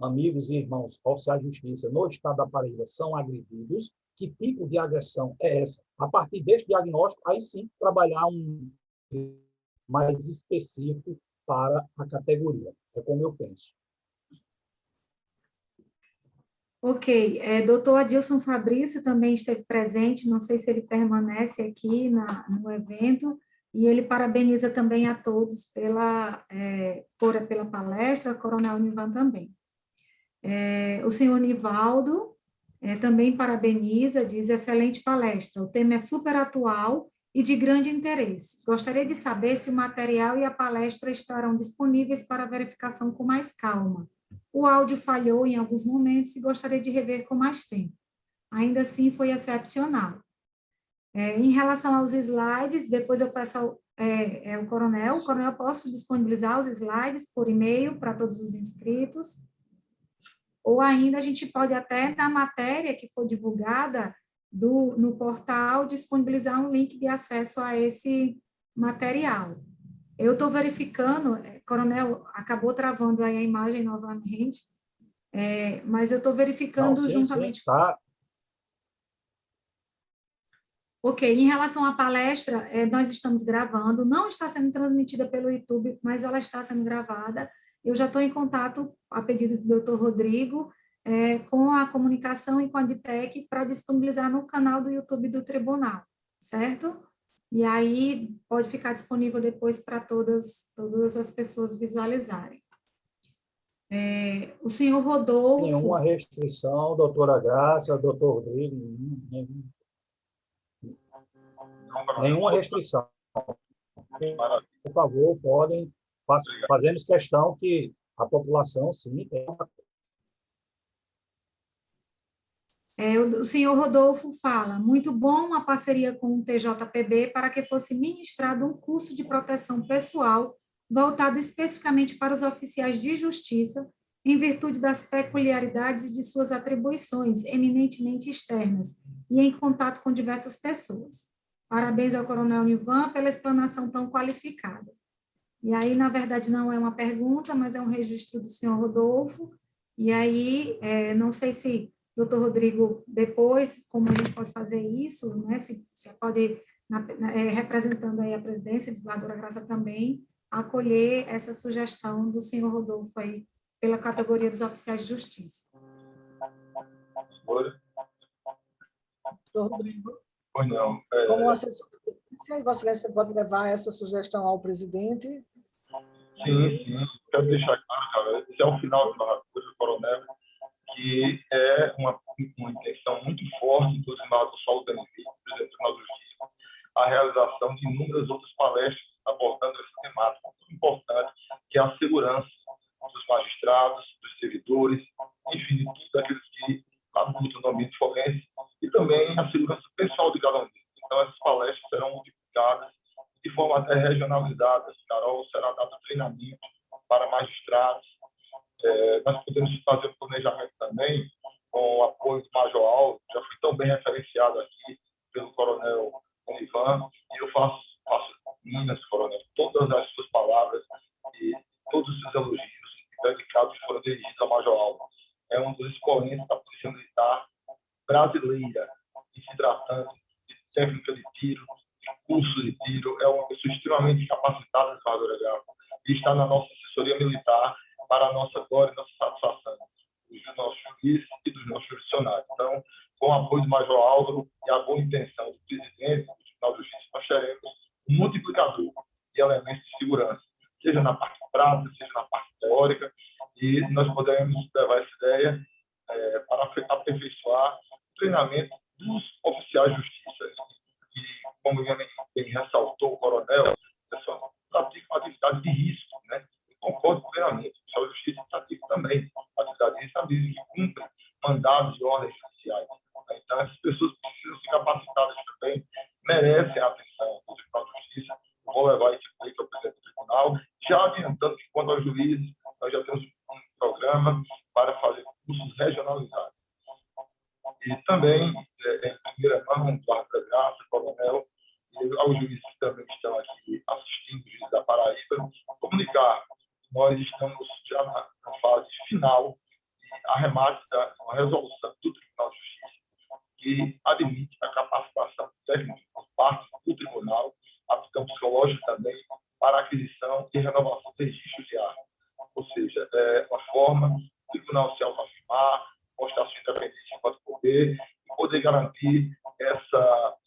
amigos e irmãos oficiais de justiça no estado da Paraíba são agredidos, que tipo de agressão é essa? A partir deste diagnóstico, aí sim, trabalhar um mais específico para a categoria. É como eu penso. Ok, doutor Adilson Fabrício também esteve presente, não sei se ele permanece aqui no evento, e ele parabeniza também a todos pela palestra, Coronel Onivan também. O senhor Nivaldo Também parabeniza, diz, excelente palestra. O tema é super atual e de grande interesse. Gostaria de saber se o material e a palestra estarão disponíveis para verificação com mais calma. O áudio falhou em alguns momentos e gostaria de rever com mais tempo. Ainda assim, foi excepcional. Em relação aos slides, depois eu peço ao o Coronel, posso disponibilizar os slides por e-mail para todos os inscritos? Ou ainda a gente pode até, na matéria que for divulgada no portal, disponibilizar um link de acesso a esse material. Eu estou verificando, Coronel, acabou travando aí a imagem novamente, mas eu estou verificando Não, sim, juntamente... Sim, tá. Ok, em relação à palestra, nós estamos gravando, não está sendo transmitida pelo YouTube, mas ela está sendo gravada. Eu já estou em contato, a pedido do Dr. Rodrigo, com a comunicação e com a Ditec para disponibilizar no canal do YouTube do Tribunal, certo? E aí pode ficar disponível depois para todas as pessoas visualizarem. O senhor Rodolfo... Nenhuma restrição, doutora Graça, doutor Rodrigo, nenhuma restrição. Por favor, podem, fazemos questão que a população, sim, tem uma... O senhor Rodolfo fala, muito bom a parceria com o TJPB para que fosse ministrado um curso de proteção pessoal voltado especificamente para os oficiais de justiça, em virtude das peculiaridades e de suas atribuições eminentemente externas e em contato com diversas pessoas. Parabéns ao Coronel Nivan pela explanação tão qualificada. E aí, na verdade, não é uma pergunta, mas é um registro do senhor Rodolfo. E aí, não sei se doutor Rodrigo, depois, como a gente pode fazer isso, né? Se pode, representando aí a presidência, a desembargadora Graça também, acolher essa sugestão do senhor Rodolfo aí, pela categoria dos oficiais de justiça. Doutor Rodrigo. Pois não. Como assessor da presidência, Vossa Excelência pode levar essa sugestão ao presidente? Sim. Quero deixar claro, cara, esse é o final do coronel, que é uma intenção muito forte do Senado Sol Danilo, presidente do Tribunal de Justiça, a realização de inúmeras outras palestras abordando essa temática muito importante, que é a segurança dos magistrados, dos servidores, enfim, de todos aqueles que habitam no ambiente forense, e também a segurança pessoal de cada um deles. Então, essas palestras serão multiplicadas de forma até regionalizada. Carol, será dado treinamento para magistrados. Nós podemos fazer um planejamento também com o apoio do Major Alves, já fui tão bem referenciado aqui pelo Coronel Ivan, e eu faço minhas, Coronel, todas as suas palavras e todos os seus elogios dedicados foram dirigidos ao Major Alves. É um dos expoentes da Polícia Militar brasileira, e se tratando de técnica de tiro, de curso de tiro, é uma pessoa extremamente capacitada, desembargadora Graça, e está na nossa assessoria militar para a nossa glória e nossa satisfação, dos nossos juízes e dos nossos funcionários. Então, com o apoio do Major Álvaro e a boa intenção do presidente do Tribunal de Justiça, nós teremos um multiplicador de elementos de segurança, seja na parte prática, seja na parte teórica, e nós podemos levar essa ideia para aperfeiçoar o treinamento dos oficiais de justiça. E, como bem ressaltou o coronel, pessoal, pratica uma atividade de risco, né? Eu concordo plenamente. O oficial de justiça pratica também atividade de risco, à medida que cumpre mandados de ordens judiciais. Então, essas pessoas precisam ser capacitadas também, merecem a atenção do Tribunal de Justiça. Eu vou levar esse pleito ao presidente do tribunal, já adiantando que, quanto aos juízes, nós já temos um programa para fazer cursos regionalizados. E também, em primeira mão, Guarda Graça, Coronel, e aos juízes que também estão aqui assistindo, os juízes da Paraíba, comunicar que nós estamos já na fase final de arremate da resolução do Tribunal de Justiça, que admite a capacitação técnica por parte do Tribunal, aptidão psicológica também, para aquisição e renovação de registros de armas. Ou seja, é uma forma do Tribunal se autoafirmar, mostrar sua independência enquanto poder e poder garantir essa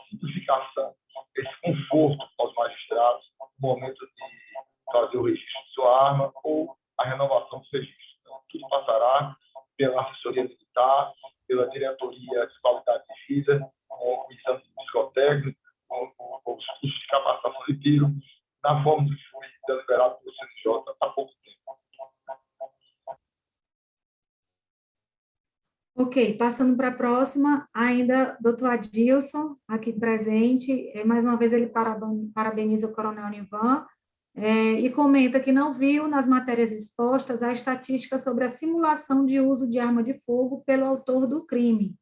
simplificação, esse conforto aos magistrados no momento de fazer o registro de sua arma ou a renovação dos registros. Então, tudo passará pela assessoria militar, pela direção seguiram na forma de foi deliberado pelo CNJ há pouco tempo. Ok, passando para a próxima, ainda doutor Adilson, aqui presente, mais uma vez ele parabeniza o Coronel Nivan, e comenta que não viu nas matérias expostas a estatística sobre a simulação de uso de arma de fogo pelo autor do crime.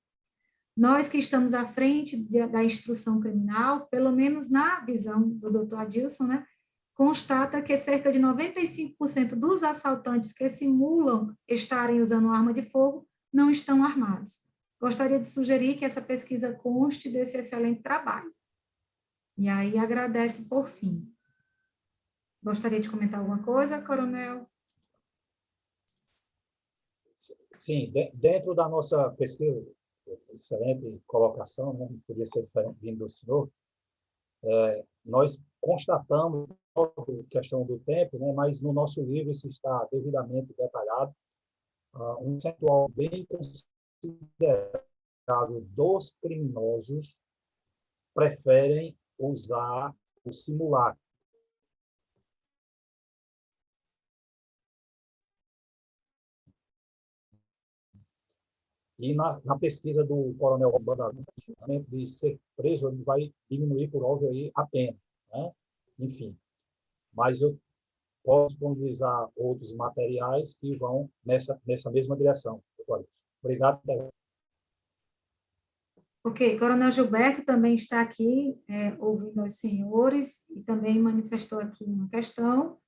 Nós que estamos à frente da instrução criminal, pelo menos na visão do doutor Adilson, né, constata que cerca de 95% dos assaltantes que simulam estarem usando arma de fogo não estão armados. Gostaria de sugerir que essa pesquisa conste desse excelente trabalho. E aí agradece por fim. Gostaria de comentar alguma coisa, Coronel? Sim, dentro da nossa pesquisa, excelente colocação, né? Não podia ser diferente vindo do senhor, nós constatamos a questão do tempo, né? Mas no nosso livro isso está devidamente detalhado, um percentual bem considerável dos criminosos preferem usar o simulacro. E na pesquisa do Coronel Banda, de ser preso, ele vai diminuir, por óbvio, aí, a pena. Né? Enfim, mas eu posso disponibilizar outros materiais que vão nessa mesma direção. Obrigado. Ok, Coronel Gilberto também está aqui ouvindo os senhores e também manifestou aqui uma questão.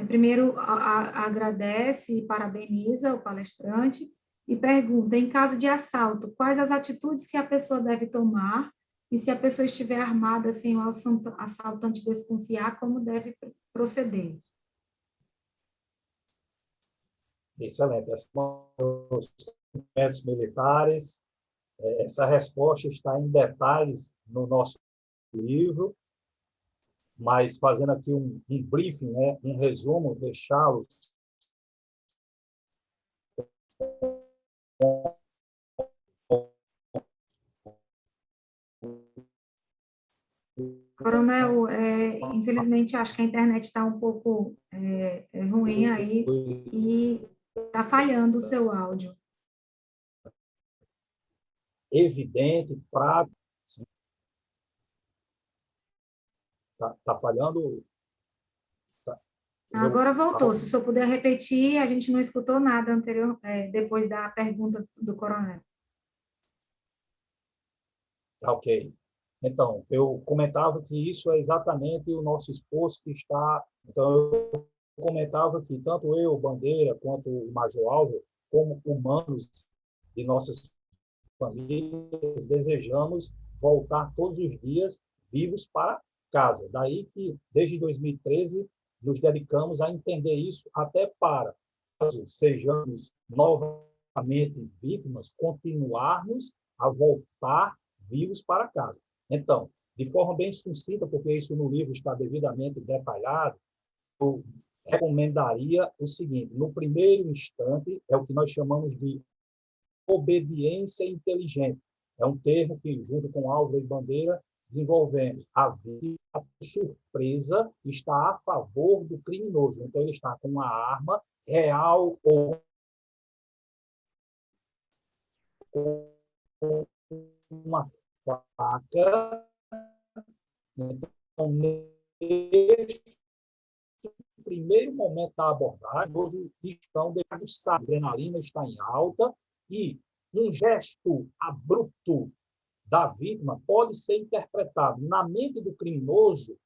Primeiro, agradece e parabeniza o palestrante e pergunta, em caso de assalto, quais as atitudes que a pessoa deve tomar e se a pessoa estiver armada sem o assaltante desconfiar, como deve proceder? Excelente. Esses são os documentos militares. Essa resposta está em detalhes no nosso livro, mas fazendo aqui um briefing, né, um resumo, deixá-los Coronel, infelizmente, acho que a internet está um pouco ruim aí e está falhando o seu áudio. Evidente, prático. Está falhando? Agora voltou. Se o senhor puder repetir, a gente não escutou nada anterior, depois da pergunta do coronel. Ok. Então, eu comentava que isso é exatamente o nosso esforço que está... Então, eu comentava que tanto eu, Bandeira, quanto o Major Álvaro, como humanos de nossas famílias, desejamos voltar todos os dias vivos para casa. Daí que, desde 2013, nos dedicamos a entender isso até para, caso sejamos novamente vítimas, continuarmos a voltar vivos para casa. Então, de forma bem sucinta, porque isso no livro está devidamente detalhado, eu recomendaria o seguinte: no primeiro instante, é o que nós chamamos de obediência inteligente. É um termo que, junto com Álvaro e Bandeira, desenvolvemos. A surpresa está a favor do criminoso. Então, ele está com uma arma real ou uma faca. Então, neste primeiro momento da abordagem, estão deixando a adrenalina está em alta e um gesto abrupto da vítima pode ser interpretado na mente do criminoso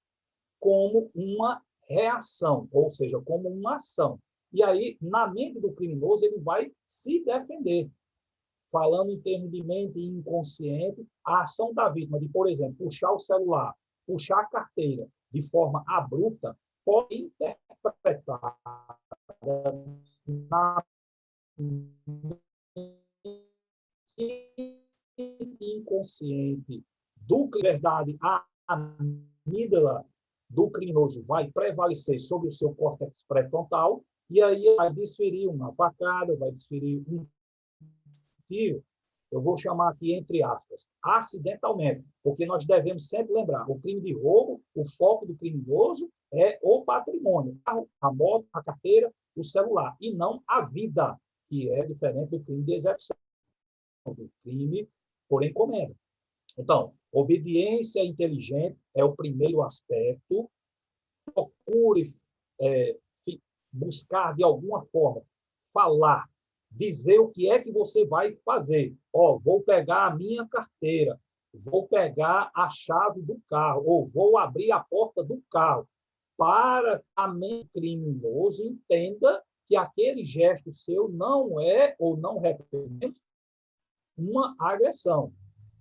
como uma reação, ou seja, como uma ação. E aí, na mente do criminoso, ele vai se defender. Falando em termos de mente inconsciente, a ação da vítima de, por exemplo, puxar o celular, puxar a carteira de forma abrupta, pode interpretar na inconsciente do que, verdade, a amígdala do criminoso vai prevalecer sobre o seu córtex pré-frontal e aí vai desferir uma facada, vai desferir um tiro. eu vou chamar aqui entre aspas, acidentalmente, porque nós devemos sempre lembrar, o crime de roubo, o foco do criminoso é o patrimônio, a moto, a carteira, o celular, e não a vida, que é diferente do crime de execução, do crime por encomenda. Então, obediência inteligente é o primeiro aspecto. Procure buscar, de alguma forma, falar, dizer o que é que você vai fazer. Vou pegar a minha carteira, vou pegar a chave do carro, ou vou abrir a porta do carro, para que a mente criminoso entenda que aquele gesto seu não é ou não representa uma agressão.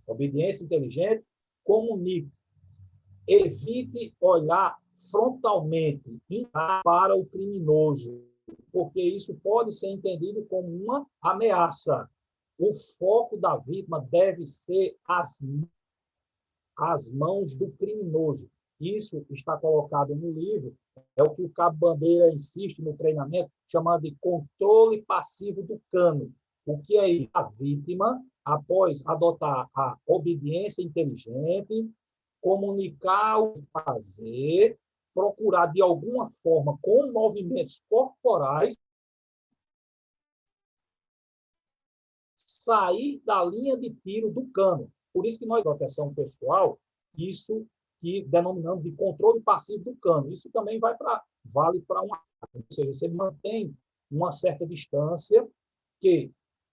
Obediência inteligente, comunique. Evite olhar frontalmente para o criminoso, porque isso pode ser entendido como uma ameaça. O foco da vítima deve ser as mãos do criminoso. Isso está colocado no livro, é o que o Cabo Bandeira insiste no treinamento, chamado de controle passivo do cano. O que é isso? A vítima, após adotar a obediência inteligente, comunicar o que fazer, procurar, de alguma forma, com movimentos corporais, sair da linha de tiro do cano. Por isso que nós, proteção pessoal, isso que denominamos de controle passivo do cano. Isso também vale para uma... Ou seja, você mantém uma certa distância que,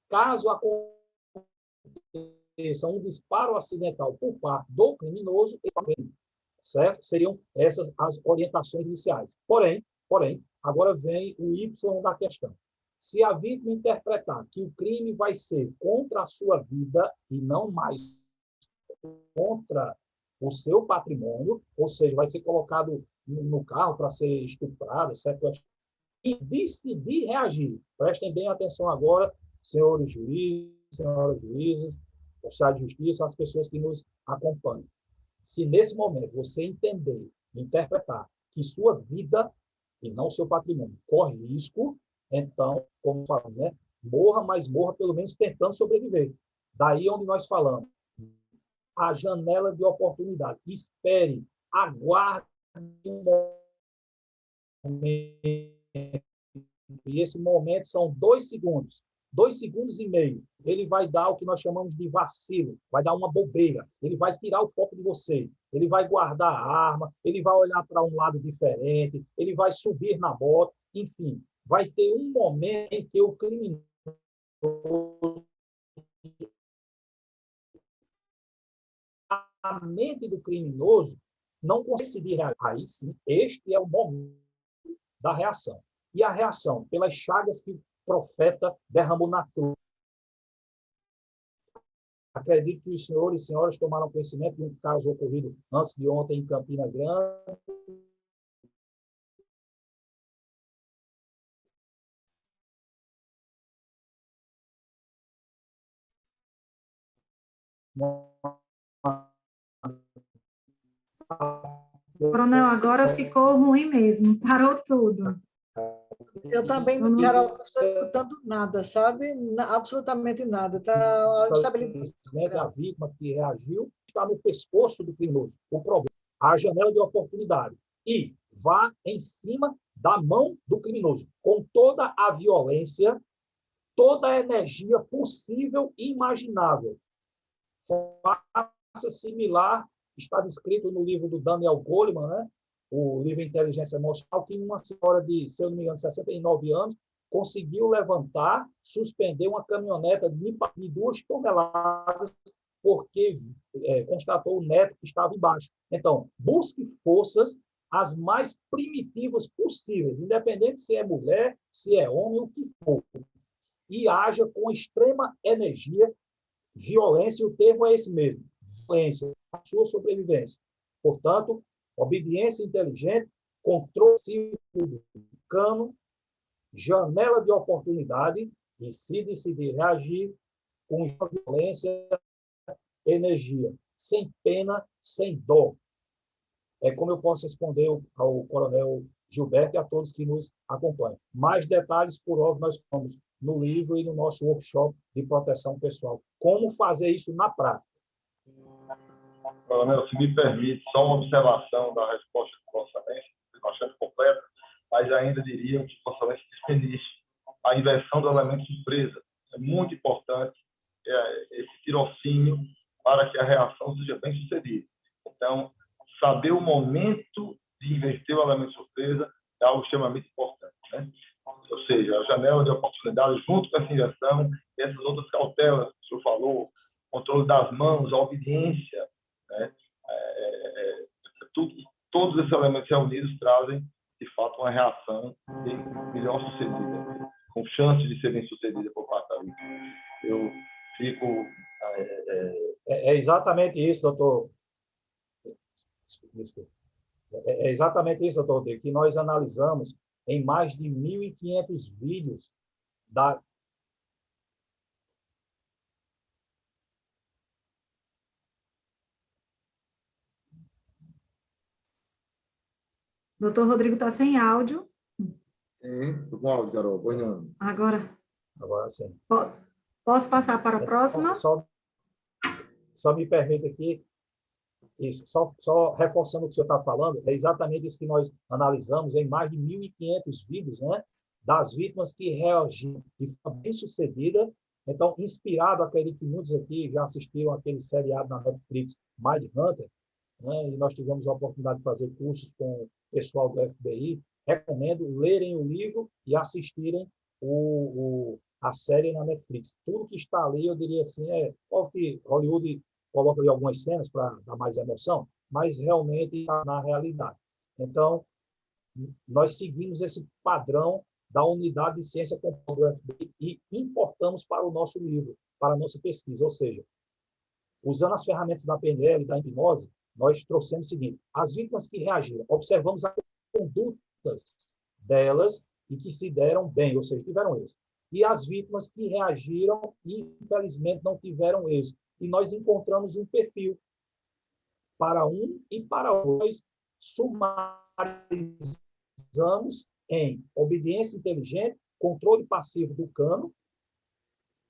caso aconteça um disparo acidental por parte do criminoso, certo? Seriam essas as orientações iniciais. Porém, agora vem o Y da questão. Se a vítima interpretar que o crime vai ser contra a sua vida e não mais contra o seu patrimônio, ou seja, vai ser colocado no carro para ser estuprado, certo? E decidir reagir. Prestem bem atenção agora, senhores juízes, senhoras juízes, oficiais de justiça, as pessoas que nos acompanham. Se nesse momento você entender, interpretar que sua vida e não seu patrimônio corre risco, então, como falamos, né? Morra, mas morra pelo menos tentando sobreviver. Daí onde nós falamos, a janela de oportunidade. Espere, aguarde um momento. E esse momento são 2 segundos. 2 segundos e meio. Ele vai dar o que nós chamamos de vacilo, vai dar uma bobeira, ele vai tirar o foco de você, ele vai guardar a arma, ele vai olhar para um lado diferente, ele vai subir na moto, enfim, vai ter um momento em que o criminoso, a mente do criminoso não conseguir reagir. Aí sim, este é o momento da reação. E a reação, pelas chagas que o profeta derramou na cruz. Acredito que os senhores e senhoras tomaram conhecimento de um caso ocorrido antes de ontem em Campina Grande. Coronel, agora ficou ruim mesmo, parou tudo. Eu também, Carol, não estou escutando nada, sabe? Absolutamente nada. Está estabilizado. A vítima que reagiu está no pescoço do criminoso. O problema, a janela de oportunidade. E vá em cima da mão do criminoso, com toda a violência, toda a energia possível e imaginável. Faça similar, está descrito no livro do Daniel Goleman, né? O livro Inteligência Emocional, que uma senhora de, se eu não me engano, 69 anos, conseguiu levantar, suspender uma caminhoneta de 2 toneladas, porque constatou o neto que estava embaixo. Então, busque forças as mais primitivas possíveis, independente se é mulher, se é homem, o que for. E haja com extrema energia, violência, o termo é esse mesmo, violência, a sua sobrevivência. Portanto, obediência inteligente, controle do cano, janela de oportunidade, e se decidir reagir com violência, energia, sem pena, sem dó. É como eu posso responder ao coronel Gilberto e a todos que nos acompanham. Mais detalhes, por óbvio, nós vamos no livro e no nosso workshop de proteção pessoal. Como fazer isso na prática? Coronel, se me permite, só uma observação da resposta do Vossa Excelência, bastante completa, mas ainda diria que Vossa Excelência despendisse a inversão do elemento surpresa. É muito importante esse tirocínio para que a reação seja bem sucedida. Então, saber o momento de inverter o elemento surpresa é algo extremamente importante, né? Ou seja, a janela de oportunidade, junto com essa inversão, essas outras cautelas que o senhor falou, controle das mãos, a obediência, né? Todos esses elementos reunidos trazem, de fato, uma reação melhor sucedida, com chance de ser bem sucedida por parte da vítima. Eu fico... É exatamente isso, doutor. Desculpa. É exatamente isso, doutor Rodrigo, que nós analisamos em mais de 1.500 vídeos da... Doutor Rodrigo está sem áudio. Sim, com áudio, Carol. Pois não. Agora sim. Posso passar para a próxima? Só me permita aqui, isso, só reforçando o que o senhor está falando, é exatamente isso que nós analisamos em mais de 1.500 vídeos, né, das vítimas que reagiram de forma bem-sucedida. Então, inspirado, acredito que muitos aqui já assistiram aquele seriado na Netflix, Mindhunter, né, e nós tivemos a oportunidade de fazer cursos com o pessoal do FBI. Recomendo lerem o livro e assistirem a série na Netflix. Tudo que está ali, eu diria assim, óbvio que Hollywood coloca ali algumas cenas para dar mais emoção, mas realmente está na realidade. Então, nós seguimos esse padrão da unidade de ciência comparada do FBI e importamos para o nosso livro, para a nossa pesquisa. Ou seja, usando as ferramentas da PNL e da hipnose, nós trouxemos o seguinte: as vítimas que reagiram, observamos as condutas delas e que se deram bem, ou seja, tiveram êxito. E as vítimas que reagiram e, infelizmente, não tiveram êxito. E nós encontramos um perfil para um e para outros. Sumarizamos em obediência inteligente, controle passivo do cano,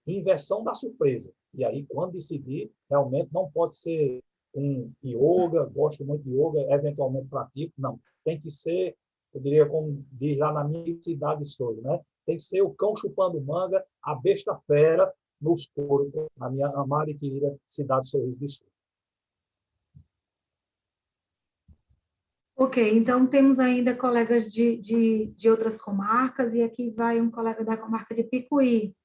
inversão da surpresa. E aí, quando decidir, realmente não pode ser um yoga, gosto muito de yoga, eventualmente pratico, não. Tem que ser, eu diria, como diz lá na minha cidade estou, né? Tem que ser o cão chupando manga, a besta fera nos coros, na minha amada e querida cidade Sorriso de Sul. Ok, então temos ainda colegas de outras comarcas, e aqui vai um colega da comarca de Picuí.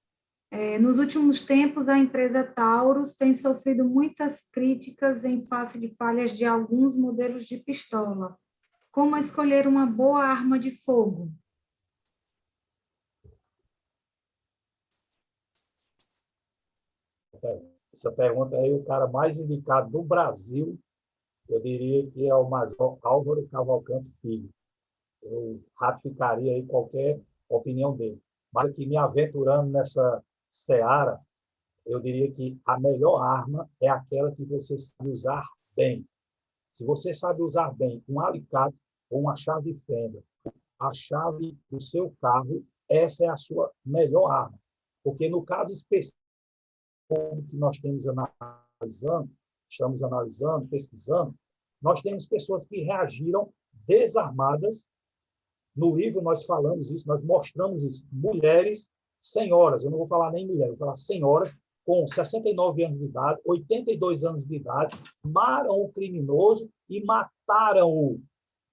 Nos últimos tempos, a empresa Taurus tem sofrido muitas críticas em face de falhas de alguns modelos de pistola. Como escolher uma boa arma de fogo? Essa pergunta aí, o cara mais indicado do Brasil, eu diria que é o Major Álvaro Cavalcante Filho. Eu ratificaria aí qualquer opinião dele. Mas aqui, me aventurando nessa seara, eu diria que a melhor arma é aquela que você sabe usar bem. Se você sabe usar bem um alicate ou uma chave de fenda, a chave do seu carro, essa é a sua melhor arma. Porque no caso específico que nós estamos analisando, pesquisando, nós temos pessoas que reagiram desarmadas. No livro nós falamos isso, nós mostramos isso. Mulheres, senhoras, eu não vou falar nem mulher, eu vou falar senhoras, com 69 anos de idade, 82 anos de idade, amaram o criminoso e mataram-o.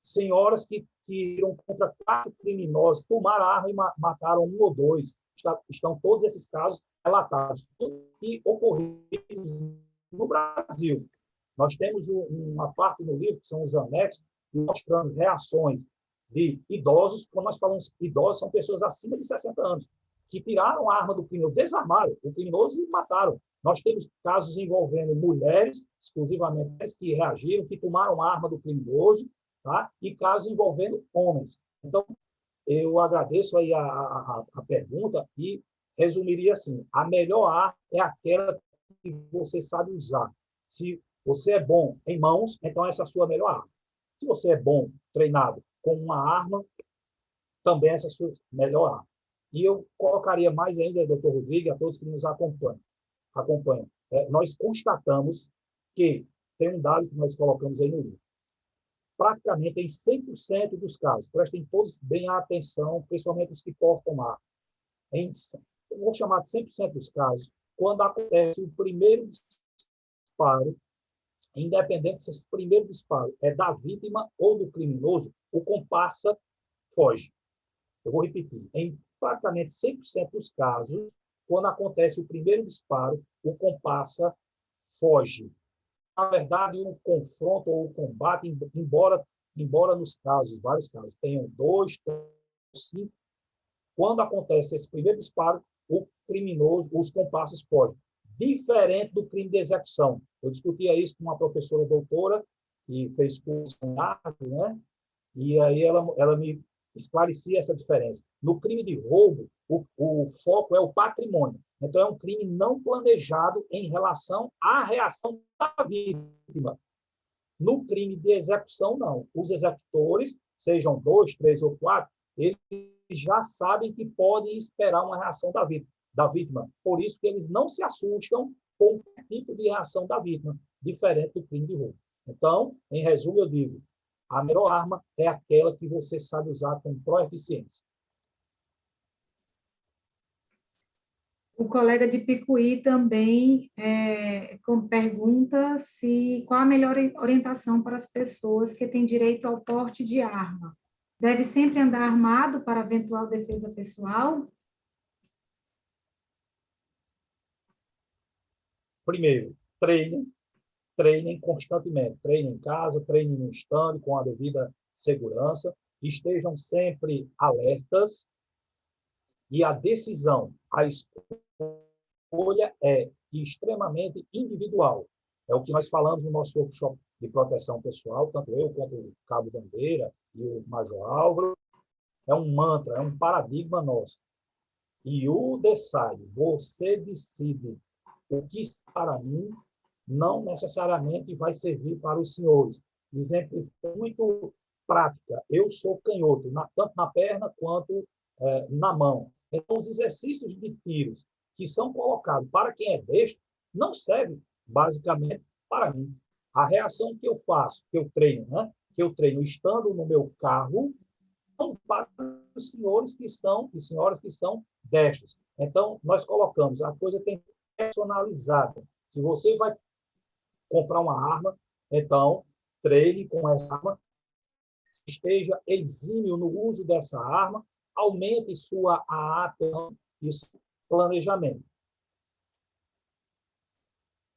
Senhoras que iram contra 4 criminosos, tomaram a arma e mataram 1 ou 2. Estão todos esses casos relatados e ocorridos no Brasil. Nós temos uma parte no livro, que são os anexos, mostrando reações de idosos. Quando nós falamos idosos, são pessoas acima de 60 anos, que tiraram a arma do criminoso, desarmaram o criminoso e mataram. Nós temos casos envolvendo mulheres, exclusivamente, que reagiram, que tomaram a arma do criminoso, tá? E casos envolvendo homens. Então, eu agradeço aí a pergunta e resumiria assim: a melhor arma é aquela que você sabe usar. Se você é bom em mãos, então essa é a sua melhor arma. Se você é bom, treinado com uma arma, também melhorar. E eu colocaria mais ainda, doutor Rodrigo, a todos que nos acompanham. Nós constatamos que, tem um dado que nós colocamos aí no livro, praticamente em 100% dos casos, prestem todos bem a atenção, principalmente os que portam arma, eu vou chamar de 100% dos casos, quando acontece o primeiro disparo, independente se esse primeiro disparo é da vítima ou do criminoso, o comparsa foge. Eu vou repetir, em praticamente 100% dos casos, quando acontece o primeiro disparo, o comparsa foge. Na verdade, o confronto ou o combate, embora nos casos, vários casos, tenham 2, 3, 5, quando acontece esse primeiro disparo, o criminoso, os comparsas fogem. Diferente do crime de execução. Eu discutia isso com uma professora doutora, que fez curso em arte, né? E aí ela me esclarecia essa diferença. No crime de roubo, o foco é o patrimônio. Então, é um crime não planejado em relação à reação da vítima. No crime de execução, não. Os executores, sejam 2, 3 ou 4, eles já sabem que podem esperar uma reação da vítima. Por isso que eles não se assustam com o tipo de reação da vítima, diferente do crime de roubo. Então, em resumo, eu digo, a melhor arma é aquela que você sabe usar com proeficiência. O colega de Picuí também pergunta qual a melhor orientação para as pessoas que têm direito ao porte de arma. Deve sempre andar armado para eventual defesa pessoal? Primeiro, treinem constantemente. Treinem em casa, treinem no stand com a devida segurança. Estejam sempre alertas. E a decisão, a escolha é extremamente individual. É o que nós falamos no nosso workshop de proteção pessoal, tanto eu quanto o Cabo Bandeira e o Major Álvaro. É um mantra, é um paradigma nosso. E o decide, você decide o que para mim não necessariamente vai servir para os senhores. Exemplo muito prática. Eu sou canhoto, tanto na perna quanto na mão. Então, os exercícios de tiros que são colocados para quem é destro não servem, basicamente, para mim. A reação que eu faço, que eu treino estando no meu carro, não para os senhores que são e senhoras que são destros. Então, nós colocamos, a coisa tem que ser personalizada. Se você vai comprar uma arma, então, treine com essa arma, esteja exímio no uso dessa arma, aumente sua atenção e seu planejamento.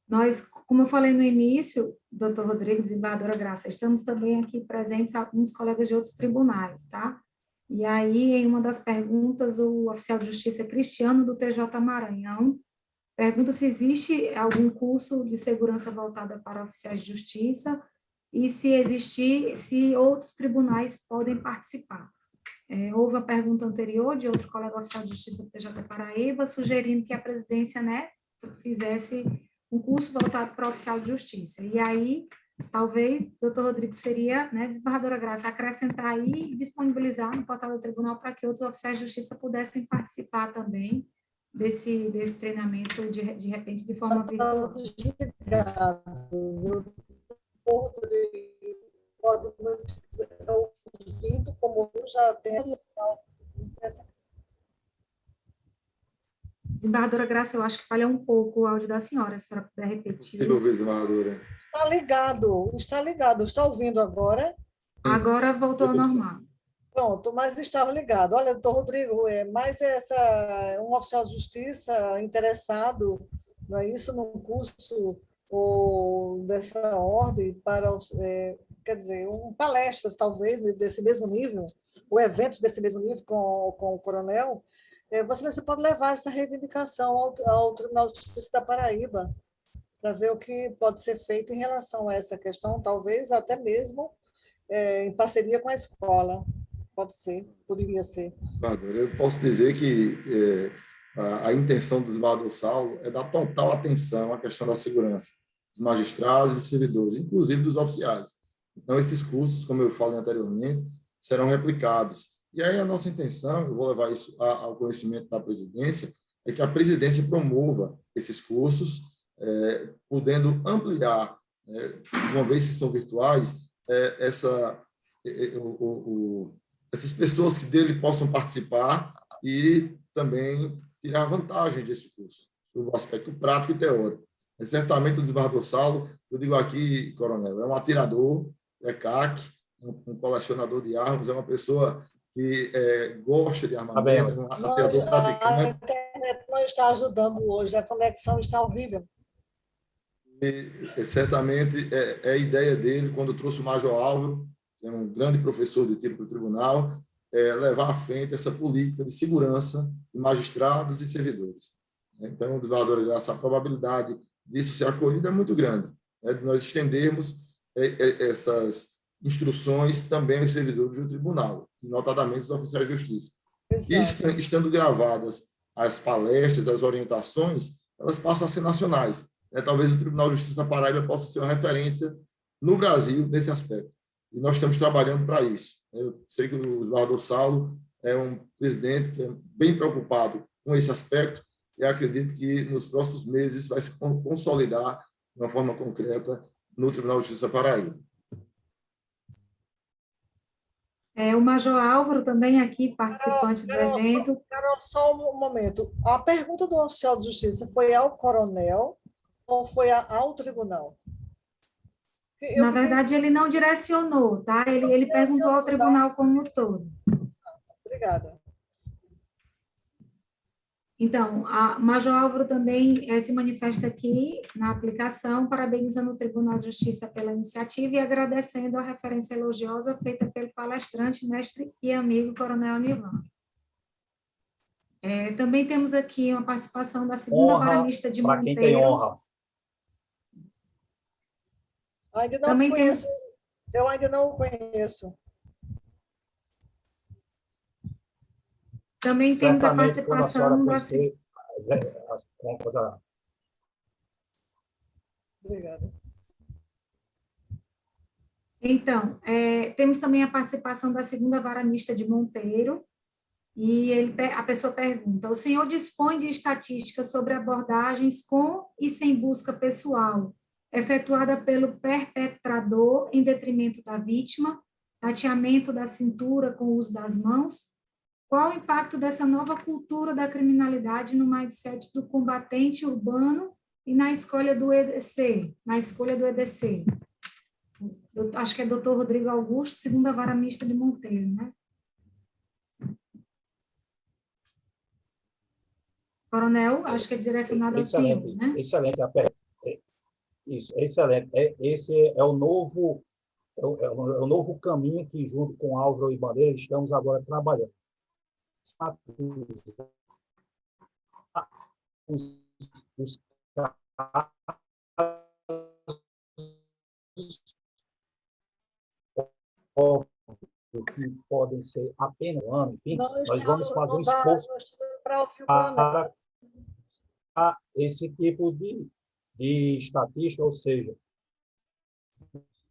Nós, como eu falei no início, doutor Rodrigo, desembargadora Graça, estamos também aqui presentes alguns colegas de outros tribunais, tá? E aí, em uma das perguntas, o oficial de justiça Cristiano, do TJ Maranhão, pergunta se existe algum curso de segurança voltada para oficiais de justiça e se existir, se outros tribunais podem participar. Houve a pergunta anterior de outro colega oficial de justiça do TJ Paraíba, sugerindo que a presidência, né, fizesse um curso voltado para oficial de justiça. E aí, talvez, doutor Rodrigo, seria, né, desembargadora Graça, acrescentar aí e disponibilizar no portal do tribunal para que outros oficiais de justiça pudessem participar também desse treinamento, de repente, de forma virtual. Pode ouvido, como eu já tenho. Desembargadora Graça, eu acho que falha um pouco o áudio da senhora, se a senhora puder repetir. Desembargadora. Está ligado, está ouvindo agora? Agora voltou ao normal. Pronto, mas estava ligado. Olha, doutor Rodrigo, um oficial de justiça interessado, não é isso, num curso dessa ordem para, quer dizer, palestras, talvez, desse mesmo nível, ou eventos desse mesmo nível com o coronel, você pode levar essa reivindicação ao Tribunal de Justiça da Paraíba, para ver o que pode ser feito em relação a essa questão, talvez até mesmo em parceria com a escola. Pode ser, poderia ser. Eu posso dizer que a intenção do desembargador Saulo é dar total atenção à questão da segurança dos magistrados e dos servidores, inclusive dos oficiais. Então, esses cursos, como eu falei anteriormente, serão replicados E aí a nossa intenção, eu vou levar isso ao conhecimento da presidência, é que a presidência promova esses cursos, podendo ampliar, uma vez que são virtuais, essas pessoas que dele possam participar e também tirar vantagem desse curso, do aspecto prático e teórico. Certamente o desembargador Saulo, eu digo aqui, coronel, é um atirador, é CAC, um colecionador de armas, é uma pessoa que gosta de armamento, é um atirador praticante. A internet não está ajudando hoje, a conexão está horrível. E, certamente é a ideia dele, quando trouxe o Major Álvaro, que é um grande professor de tiro para o tribunal, levar à frente essa política de segurança de magistrados e servidores. Então, desembargador Graça, a probabilidade disso ser acolhido é muito grande, de nós estendermos essas instruções também aos servidores do tribunal, notadamente os oficiais de justiça. E, estando gravadas as palestras, as orientações, elas passam a ser nacionais. Talvez o Tribunal de Justiça da Paraíba possa ser uma referência no Brasil nesse aspecto. E nós estamos trabalhando para isso. Eu sei que o desembargador Saulo é um presidente que é bem preocupado com esse aspecto e acredito que nos próximos meses vai se consolidar de uma forma concreta no Tribunal de Justiça da Paraíba. O Major Álvaro também aqui, participante do evento. Carol, só um momento. A pergunta do oficial de justiça foi ao coronel ou foi ao tribunal? Na verdade, ele não direcionou, tá? Ele perguntou ao tribunal como um todo. Obrigada. Então, a Major Álvaro também se manifesta aqui na aplicação, parabenizando o Tribunal de Justiça pela iniciativa e agradecendo a referência elogiosa feita pelo palestrante, mestre e amigo Coronel Nivan. Também temos aqui uma participação da segunda vara mista de Monteiro. Para quem tem honra. Ainda não também conheço. Eu ainda não o conheço. Também temos a participação da... Obrigada. Então, temos também a participação da segunda vara mista de Monteiro, e a pessoa pergunta: o senhor dispõe de estatísticas sobre abordagens com e sem busca pessoal, efetuada pelo perpetrador em detrimento da vítima, tateamento da cintura com o uso das mãos? Qual o impacto dessa nova cultura da criminalidade no mindset do combatente urbano e na escolha do EDC? Acho que é Dr. Rodrigo Augusto, segunda vara mista de Monteiro, né? Coronel, acho que é direcionado ao senhor, né? Excelente. Isso, excelente. Esse é o novo, o novo caminho que, junto com Álvaro e Bandeira, estamos agora trabalhando. Os que podem ser apenas um ano, enfim, nós vamos fazer um esforço para esse tipo de estatística, ou seja,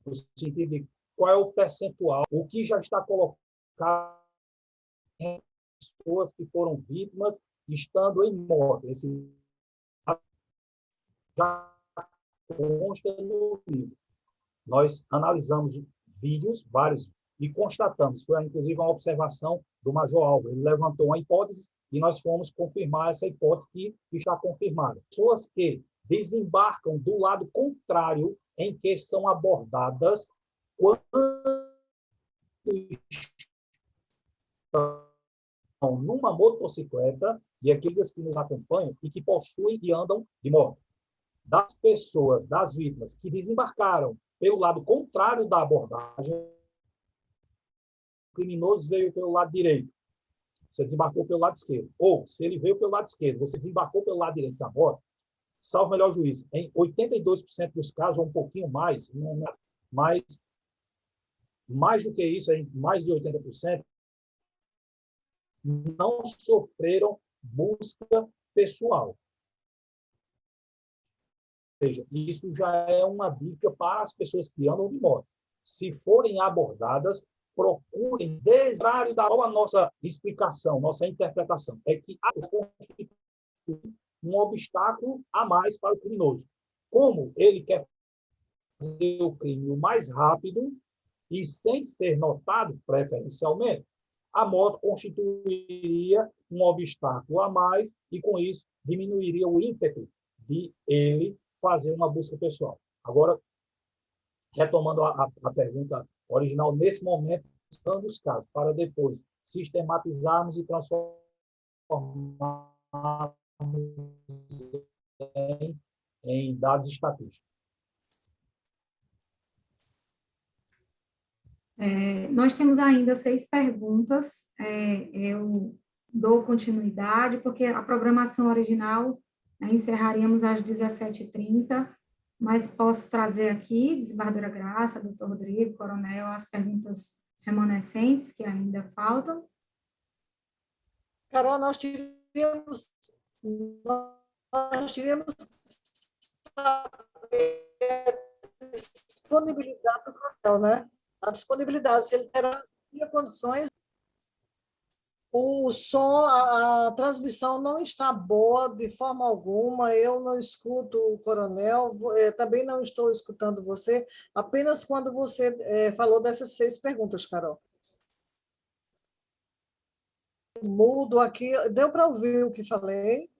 no sentido de qual é o percentual, o que já está colocado em pessoas que foram vítimas estando em morte. Esse já consta no livro. Nós analisamos vídeos, vários, e constatamos, foi inclusive uma observação do Major Álvaro, ele levantou uma hipótese e nós fomos confirmar essa hipótese que está confirmada. Pessoas que desembarcam do lado contrário em que são abordadas quando estão numa motocicleta, e aqueles que nos acompanham e que possuem e andam de moto. Das pessoas, das vítimas que desembarcaram pelo lado contrário da abordagem, o criminoso veio pelo lado direito, você desembarcou pelo lado esquerdo. Ou, se ele veio pelo lado esquerdo, você desembarcou pelo lado direito da moto, salvo melhor juízo, em 82% dos casos, ou um pouquinho mais, mas mais do que isso, em mais de 80%, não sofreram busca pessoal. Ou seja, isso já é uma dica para as pessoas que andam de moto. Se forem abordadas, procurem desviar da nossa explicação, nossa interpretação. É que há um obstáculo a mais para o criminoso. Como ele quer fazer o crime o mais rápido e sem ser notado preferencialmente, a moto constituiria um obstáculo a mais e, com isso, diminuiria o ímpeto de ele fazer uma busca pessoal. Agora, retomando a pergunta original, nesse momento, buscando os casos, para depois sistematizarmos e transformarmos em dados estatísticos. Nós temos ainda 6 perguntas. Eu dou continuidade, porque a programação original encerraríamos às 17h30, mas posso trazer aqui, desembargadora Graça, doutor Rodrigo, coronel, as perguntas remanescentes que ainda faltam. Carol, nós teríamos a disponibilidade do coronel, né? A disponibilidade, se ele terá condições. O som, a transmissão não está boa de forma alguma, eu não escuto o coronel, também não estou escutando você, apenas quando você falou dessas 6 perguntas, Carol. Mudo aqui, deu para ouvir o que falei?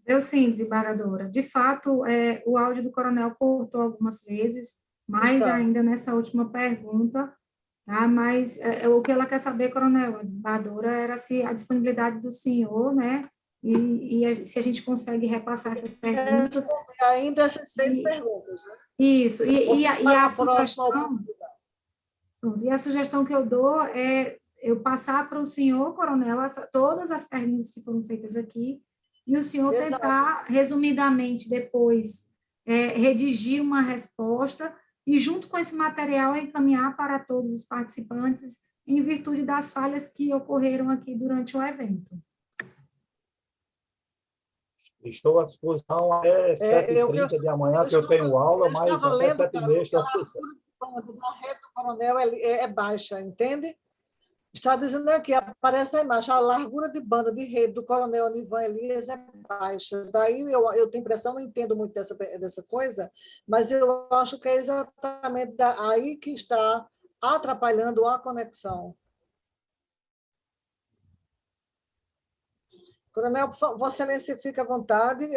Deu sim, desembargadora. De fato, o áudio do coronel cortou algumas vezes, mais ainda nessa última pergunta. Tá? Mas o que ela quer saber, coronel, a desembargadora, era se a disponibilidade do senhor, né? E se a gente consegue repassar essas perguntas. Ainda essas 6 perguntas, né? Isso. E a sugestão. Pronto, e a sugestão que eu dou é eu passar para o senhor, coronel, todas as perguntas que foram feitas aqui, e o senhor tentar, resumidamente, depois, redigir uma resposta e, junto com esse material, encaminhar para todos os participantes em virtude das falhas que ocorreram aqui durante o evento. Estou à disposição até 7h30 de amanhã, que eu tenho aula, mas até 7h30 estou à disposição. A rede do coronel é baixa, entende? Está dizendo aqui, aparece a imagem, a largura de banda de rede do coronel Onivan Elias é baixa. Daí eu tenho impressão, não entendo muito dessa coisa, mas eu acho que é exatamente aí que está atrapalhando a conexão. Coronel, Vossa Excelência fica à vontade,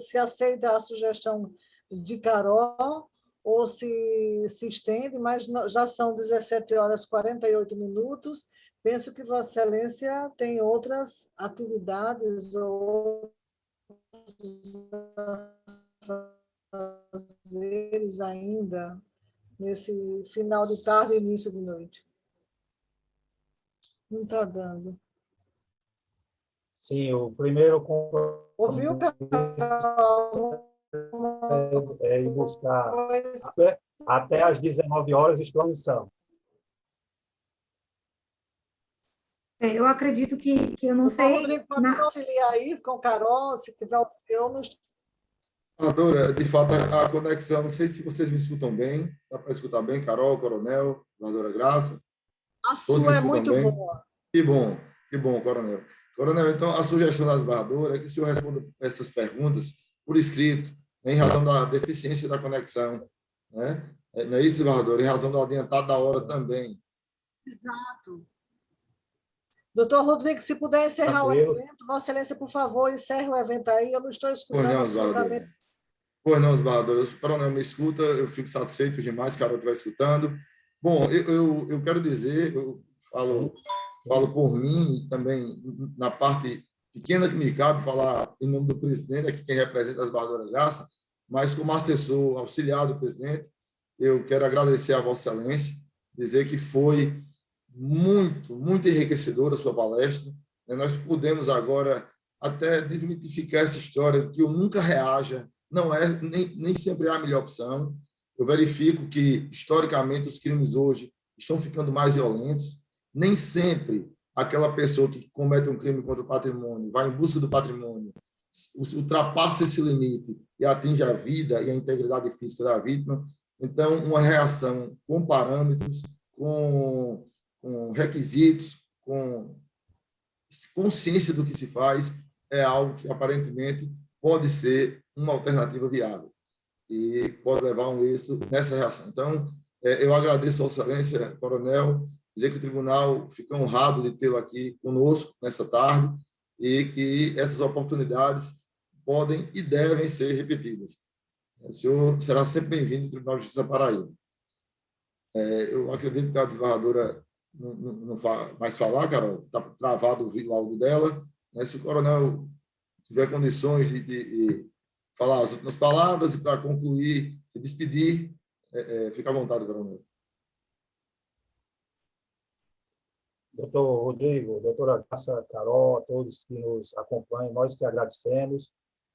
se aceita a sugestão de Carol, ou se estende, mas já são 17h48. Penso que Vossa Excelência tem outras atividades ou fazeres ainda nesse final de tarde e início de noite. Não está dando. Sim, o primeiro... Ouviu, Carol? Ir buscar até às 19h exposição. Eu acredito que eu não sei... Rodrigo, pode auxiliar aí com Carol, se tiver... Eu não estou... Senadora, de fato, a conexão, não sei se vocês me escutam bem, dá para escutar bem, Carol, Coronel, Senadora Graça? A sua é muito boa. Que bom, Coronel. Coronel, então, a sugestão da desembargadora é que o senhor responda essas perguntas por escrito, em razão da deficiência da conexão, né? Não é isso, desembargador? Em razão do adiantado da hora também. Exato. Doutor Rodrigo, se puder encerrar o evento, Vossa Excelência, por favor, encerre o evento aí, eu não estou escutando absolutamente. Pois não, desembargador. O coronel me escuta, eu fico satisfeito demais, Carol estiver escutando. Bom, eu quero dizer, eu falo por mim e também na parte pequena que me cabe falar em nome do presidente, aqui quem representa a desembargadora Graça, mas como assessor auxiliar do presidente, eu quero agradecer a Vossa Excelência, dizer que foi muito, muito enriquecedora a sua palestra. Nós pudemos agora até desmitificar essa história de que o nunca reaja não é, nem sempre é a melhor opção. Eu verifico que, historicamente, os crimes hoje estão ficando mais violentos. Nem sempre aquela pessoa que comete um crime contra o patrimônio, vai em busca do patrimônio, ultrapassa esse limite e atinge a vida e a integridade física da vítima. Então, uma reação com parâmetros, com requisitos, com consciência do que se faz, é algo que aparentemente pode ser uma alternativa viável e pode levar a um êxito nessa reação. Então, eu agradeço a Vossa Excelência, Coronel, dizer que o Tribunal fica honrado de tê-lo aqui conosco nessa tarde e que essas oportunidades podem e devem ser repetidas. O senhor será sempre bem-vindo ao Tribunal de Justiça Paraíba. Eu acredito que a desembargadora não vai mais falar, Carol, está travado o áudio dela. Se o coronel tiver condições de falar as últimas palavras e, para concluir, se despedir, fica à vontade, coronel. Doutor Rodrigo, doutora Graça, Carol, a todos que nos acompanham, nós que agradecemos,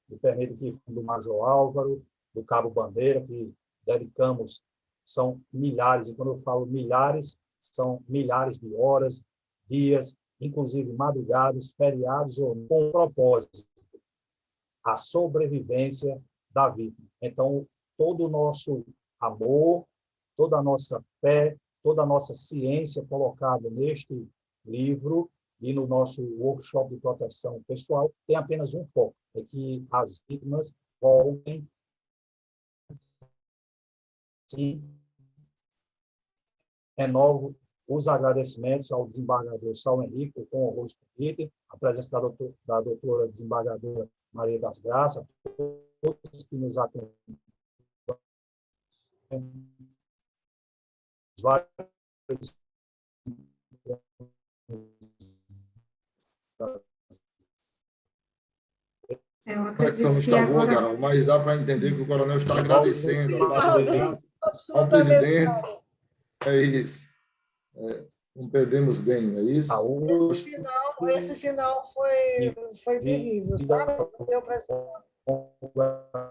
me permito que do Major Álvaro, do Cabo Bandeira, que dedicamos, são milhares, e quando eu falo milhares, são milhares de horas, dias, inclusive madrugadas, feriados, ou com propósito, a sobrevivência da vítima. Então, todo o nosso amor, toda a nossa fé, toda a nossa ciência colocada neste livro e no nosso workshop de proteção pessoal tem apenas um foco, é que as vítimas voltem sim. Renovo os agradecimentos ao desembargador Saulo Henrique, com o rosto convite, a presença da doutora desembargadora Maria das Graças, a todos que nos acompanham, vários A conexão não está boa, Carol, mas dá para entender que o coronel está agradecendo ao presidente. É isso. Não perdemos bem, não é isso? Esse final foi terrível, sabe? Deu para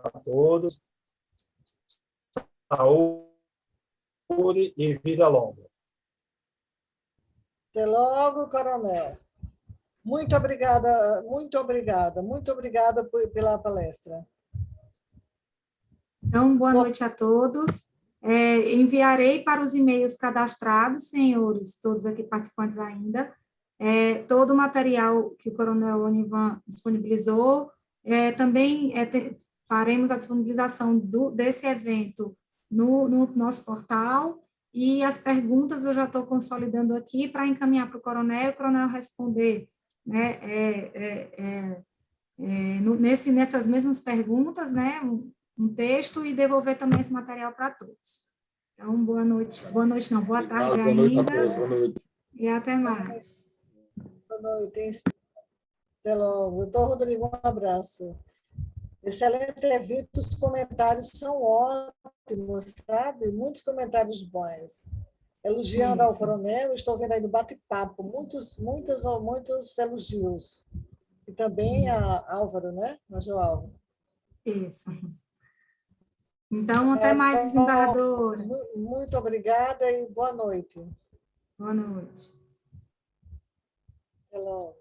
a todos. Saúde e vida longa. Até logo, coronel. Muito obrigada pela palestra. Então, boa noite a todos. Enviarei para os e-mails cadastrados, senhores, todos aqui participantes ainda, todo o material que o coronel Onivan disponibilizou. Também faremos a disponibilização desse evento no nosso portal, e as perguntas eu já estou consolidando aqui para encaminhar para o coronel responder, né, nessas mesmas perguntas, né, um texto, e devolver também esse material para todos. Então, boa noite, não, boa tarde boa noite ainda. A todos, boa noite. E até mais. Boa noite. Até logo. Doutor Rodrigo, um abraço. Excelente evento, os comentários são ótimos, sabe? Muitos comentários bons. Elogiando ao coronel, estou vendo aí no bate-papo, muitos elogios. E também a Álvaro, né? Major Álvaro. Isso. Então, até mais, desembargadora. Muito obrigada e boa noite. Boa noite. Até logo.